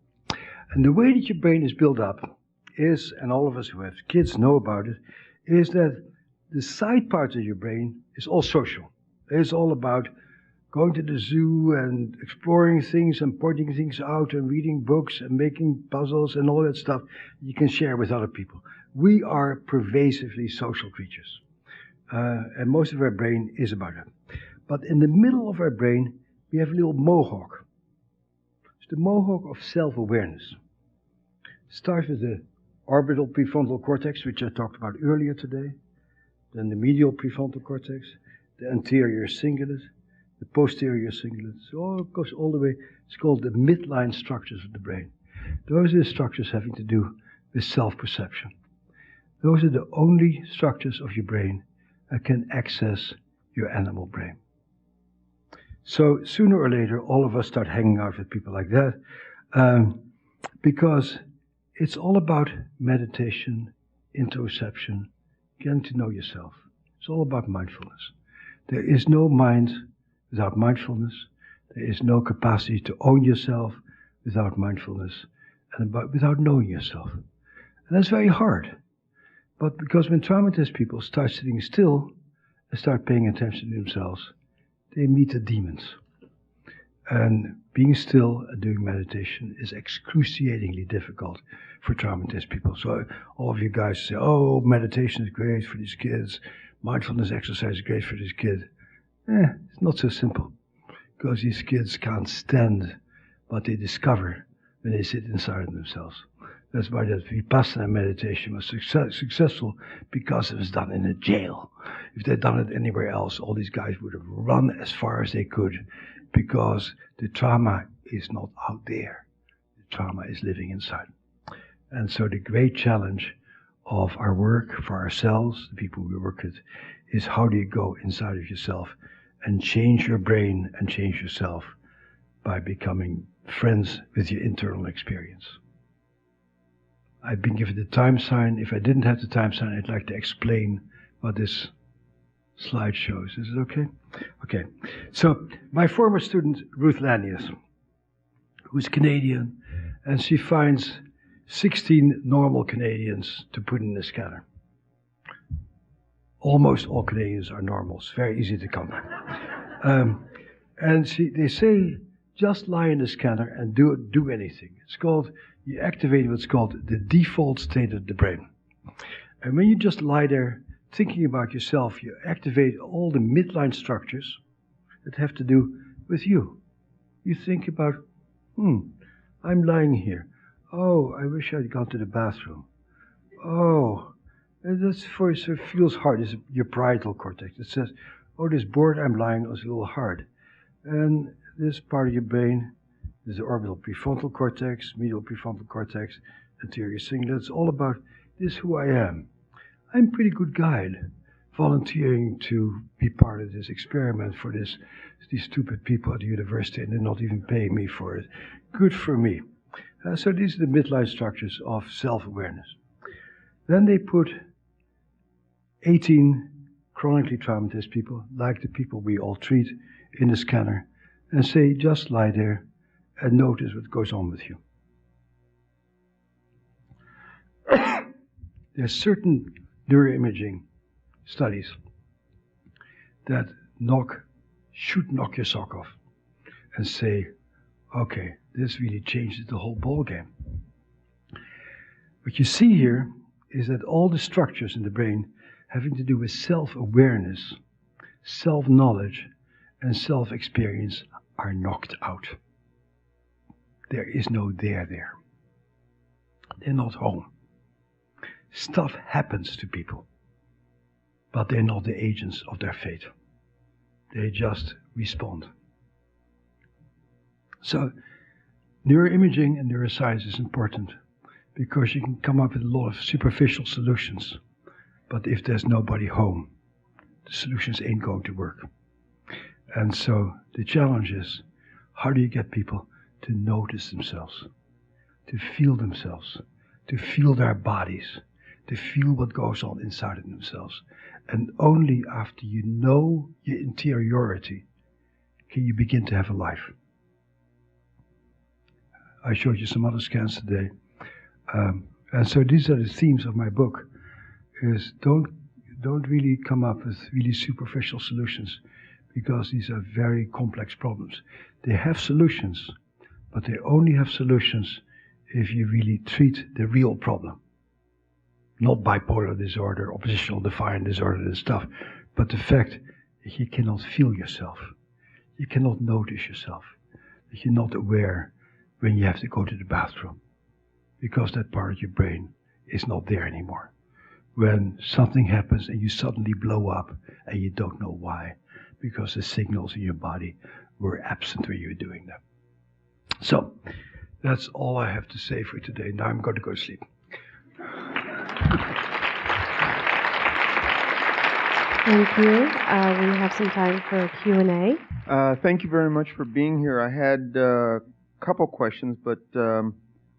And the way that your brain is built up is, and all of us who have kids know about it, is that the side part of your brain is all social. It's all about going to the zoo and exploring things and pointing things out and reading books and making puzzles and all that stuff you can share with other people. We are pervasively social creatures. And most of our brain is about that. But in the middle of our brain, we have a little mohawk. It's the mohawk of self-awareness. It starts with the orbital prefrontal cortex, which I talked about earlier today, then the medial prefrontal cortex, the anterior cingulate, the posterior cingulate. So it goes all the way. It's called the midline structures of the brain. Those are the structures having to do with self-perception. Those are the only structures of your brain that can access your animal brain. So sooner or later, all of us start hanging out with people like that, because it's all about meditation, interoception, getting to know yourself. It's all about mindfulness. There is no mind without mindfulness. There is no capacity to own yourself without mindfulness and without knowing yourself. And that's very hard. But because when traumatized people start sitting still and start paying attention to themselves, they meet the demons. And being still and doing meditation is excruciatingly difficult for traumatized people. So all of you guys say, oh, meditation is great for these kids. Mindfulness exercise is great for these kids. It's not so simple. Because these kids can't stand what they discover when they sit inside of themselves. That's why that Vipassana meditation was successful, because it was done in a jail. If they'd done it anywhere else, all these guys would have run as far as they could, because the trauma is not out there. The trauma is living inside. And so the great challenge of our work for ourselves, the people we work with, is how do you go inside of yourself and change your brain and change yourself by becoming friends with your internal experience. I've been given the time sign. If I didn't have the time sign, I'd like to explain what this slide shows. Is it okay? Okay. So my former student, Ruth Lanius, who's Canadian, and she finds 16 normal Canadians to put in the scanner. Almost all Canadians are normals. Very easy to come by. And they say, just lie in the scanner and do anything. It's called, you activate what's called the default state of the brain. And when you just lie there thinking about yourself, you activate all the midline structures that have to do with you. You think about, I'm lying here. Oh, I wish I'd gone to the bathroom. Oh, that's for it feels hard. It's your parietal cortex. It says, oh, this board I'm lying on is a little hard. And this part of your brain is the orbital prefrontal cortex, medial prefrontal cortex, anterior cingulate. It's all about this who I am. I'm a pretty good guide, volunteering to be part of this experiment for these stupid people at the university, and they're not even paying me for it. Good for me. So these are the midline structures of self-awareness. Then they put 18 chronically traumatized people, like the people we all treat, in the scanner, and say, just lie there and notice what goes on with you. There's certain neuroimaging studies that should knock your sock off and say, okay, this really changes the whole ballgame. What you see here is that all the structures in the brain having to do with self-awareness, self-knowledge, and self-experience are knocked out. There is no there. They're not home. Stuff happens to people, but they're not the agents of their fate. They just respond. So, neuroimaging and neuroscience is important because you can come up with a lot of superficial solutions, but if there's nobody home, the solutions ain't going to work. And so the challenge is, how do you get people to notice themselves, to feel their bodies, to feel what goes on inside of themselves. And only after you know your interiority can you begin to have a life. I showed you some other scans today. And so these are the themes of my book, is don't really come up with really superficial solutions, because these are very complex problems. They have solutions, but they only have solutions if you really treat the real problem. Not bipolar disorder, oppositional defiant disorder and stuff, but the fact that you cannot feel yourself. You cannot notice yourself. That you're not aware when you have to go to the bathroom, because that part of your brain is not there anymore. When something happens and you suddenly blow up and you don't know why, because the signals in your body were absent when you were doing that. So, that's all I have to say for today. Now I'm going to go to sleep. Thank you. We have some time for Q&A. Thank you very much for being here. I had a couple questions, but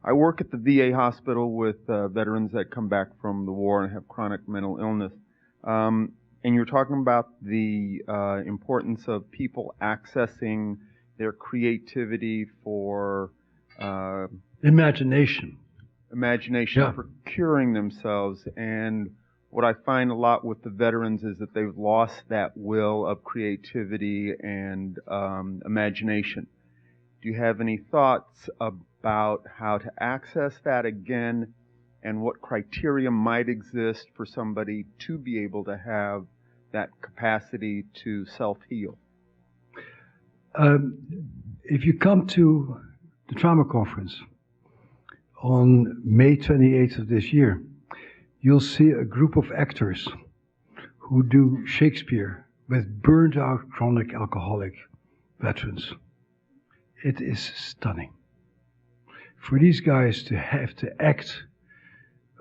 I work at the VA hospital with veterans that come back from the war and have chronic mental illness. And you're talking about the importance of people accessing their creativity for Imagination, yeah, for curing themselves. And what I find a lot with the veterans is that they've lost that will of creativity and imagination. Do you have any thoughts about how to access that again, and what criteria might exist for somebody to be able to have that capacity to self-heal? If you come to the trauma conference on May 28th of this year, you'll see a group of actors who do Shakespeare with burned out chronic alcoholic veterans. It is stunning. For these guys to have to act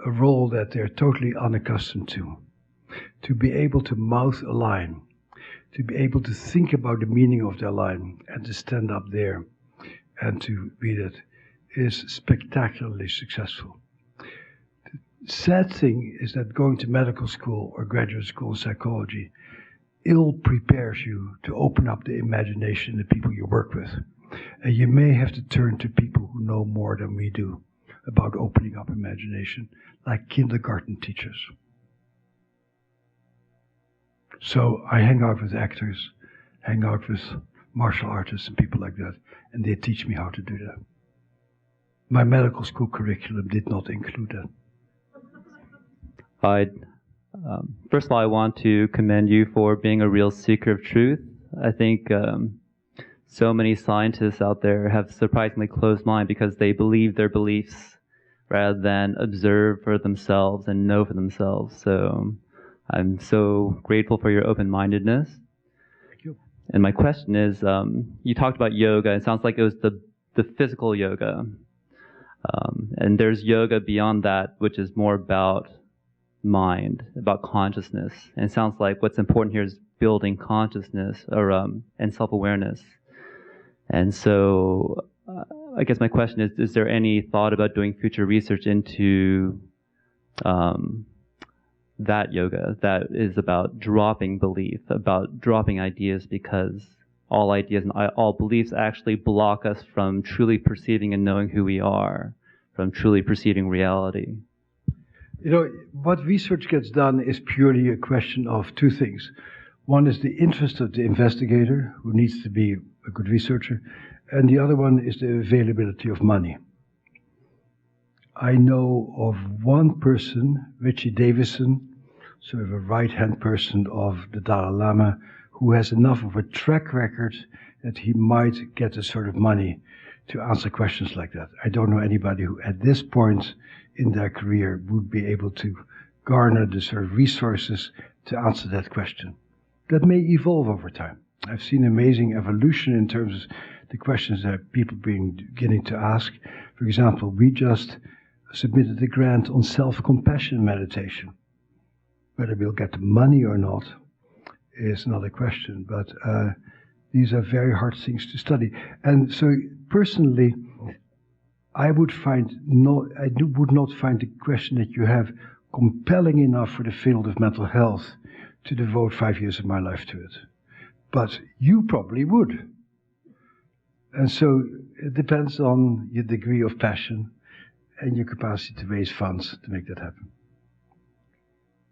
a role that they're totally unaccustomed to be able to mouth a line, to be able to think about the meaning of their line and to stand up there and to read it, is spectacularly successful. The sad thing is that going to medical school or graduate school in psychology ill prepares you to open up the imagination of the people you work with. And you may have to turn to people who know more than we do about opening up imagination, like kindergarten teachers. So I hang out with actors, hang out with martial artists and people like that, and they teach me how to do that. My medical school curriculum did not include that. First of all, I want to commend you for being a real seeker of truth. I think so many scientists out there have surprisingly closed mind because they believe their beliefs rather than observe for themselves and know for themselves. So I'm so grateful for your open-mindedness. Thank you. And my question is, you talked about yoga. It sounds like it was the physical yoga. And there's yoga beyond that, which is more about mind, about consciousness. And it sounds like what's important here is building consciousness or and self-awareness. And so I guess my question is there any thought about doing future research into that yoga that is about dropping belief, about dropping ideas because all ideas and all beliefs actually block us from truly perceiving and knowing who we are, from truly perceiving reality? You know, what research gets done is purely a question of two things. One is the interest of the investigator, who needs to be a good researcher, and the other one is the availability of money. I know of one person, Richie Davison, sort of a right-hand person of the Dalai Lama, who has enough of a track record that he might get the sort of money to answer questions like that. I don't know anybody who at this point in their career would be able to garner the sort of resources to answer that question. That may evolve over time. I've seen amazing evolution in terms of the questions that people beginning to ask. For example, we just submitted a grant on self-compassion meditation. Whether we'll get the money or not is another question, but these are very hard things to study. And so personally, I would not find the question that you have compelling enough for the field of mental health to devote 5 years of my life to it. But you probably would. And so it depends on your degree of passion and your capacity to raise funds to make that happen.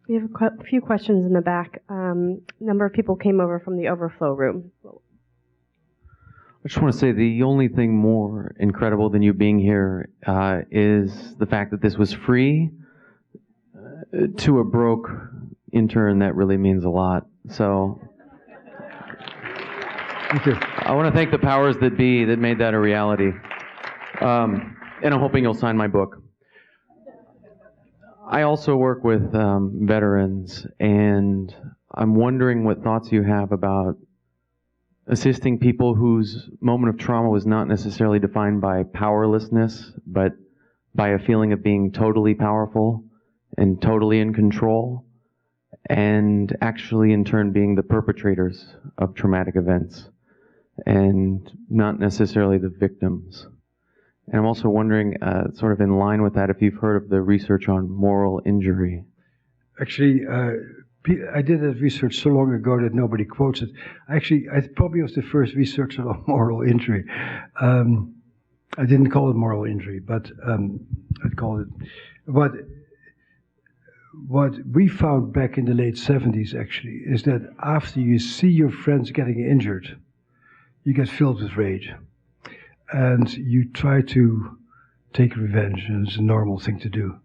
We have a few questions in the back. A number of people came over from the overflow room. I just want to say the only thing more incredible than you being here is the fact that this was free. To a broke intern, that really means a lot. So Thank you. I want to thank the powers that be that made that a reality. And I'm hoping you'll sign my book. I also work with veterans, and I'm wondering what thoughts you have about assisting people whose moment of trauma was not necessarily defined by powerlessness, but by a feeling of being totally powerful and totally in control, and actually in turn being the perpetrators of traumatic events and not necessarily the victims. And I'm also wondering, sort of in line with that, if you've heard of the research on moral injury. Actually, I did that research so long ago that nobody quotes it. Actually, I probably was the first researcher on moral injury. I didn't call it moral injury, but I'd call it. What we found back in the late 70s, actually, is that after you see your friends getting injured, you get filled with rage. And you try to take revenge, and it's a normal thing to do.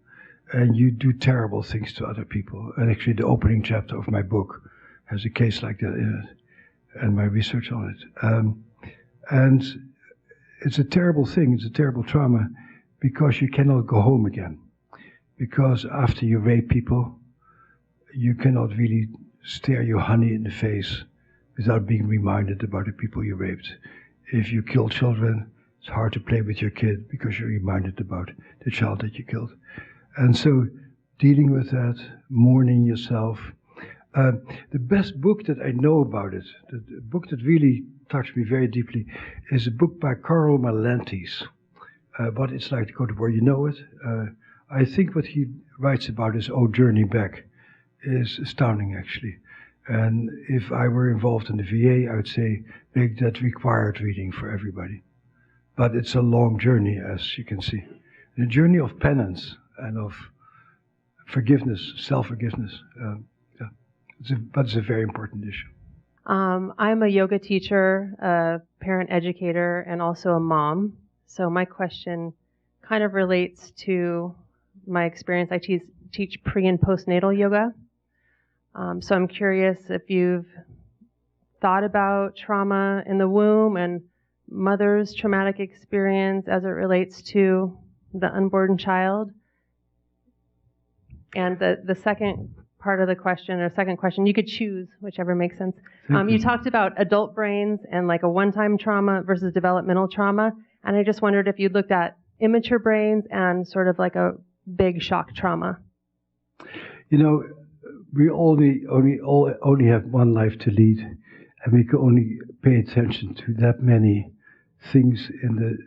And you do terrible things to other people. And actually, the opening chapter of my book has a case like that in it, and my research on it. And it's a terrible thing, it's a terrible trauma, because you cannot go home again. Because after you rape people, you cannot really stare your honey in the face without being reminded about the people you raped. If you kill children, it's hard to play with your kid because you're reminded about the child that you killed. And so dealing with that, mourning yourself. The best book that I know about it, the book that really touched me very deeply, is a book by Carl Malentis, What It's Like to Go to War. You know it? I think what he writes about his own journey back is astounding, actually. And if I were involved in the VA, I would say make that required reading for everybody. But it's a long journey, as you can see. A journey of penance and of forgiveness, self-forgiveness. But it's a very important issue. I'm a yoga teacher, a parent educator, and also a mom. So my question kind of relates to my experience. I teach pre- and postnatal yoga. So I'm curious if you've thought about trauma in the womb and mother's traumatic experience as it relates to the unborn child. And the second part of the question, or second question, you could choose whichever makes sense. You talked about adult brains and like a one-time trauma versus developmental trauma. And I just wondered if you looked at immature brains and sort of like a big shock trauma. You know, we only have one life to lead, and we can only pay attention to that many things in the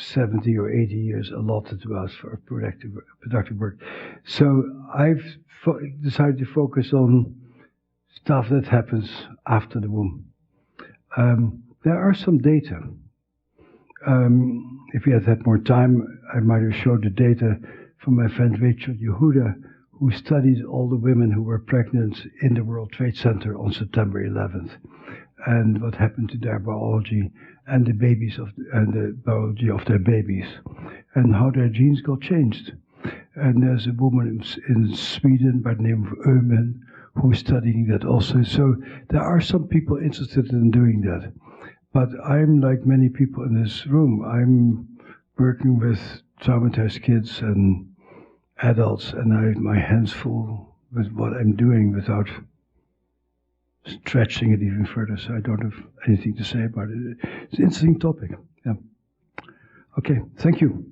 70 or 80 years allotted to us for productive work. So I've decided to focus on stuff that happens after the womb. There are some data. If we had had more time, I might have showed the data from my friend Rachel Yehuda, who studied all the women who were pregnant in the World Trade Center on September 11th, and what happened to their biology and the babies and the biology of their babies, and how their genes got changed. And there's a woman in Sweden by the name of Öhman who's studying that also. So there are some people interested in doing that. But I'm like many people in this room. I'm working with traumatized kids and adults, and I have my hands full with what I'm doing without stretching it even further. So I don't have anything to say about it. It's an interesting topic. Yeah. Okay, thank you.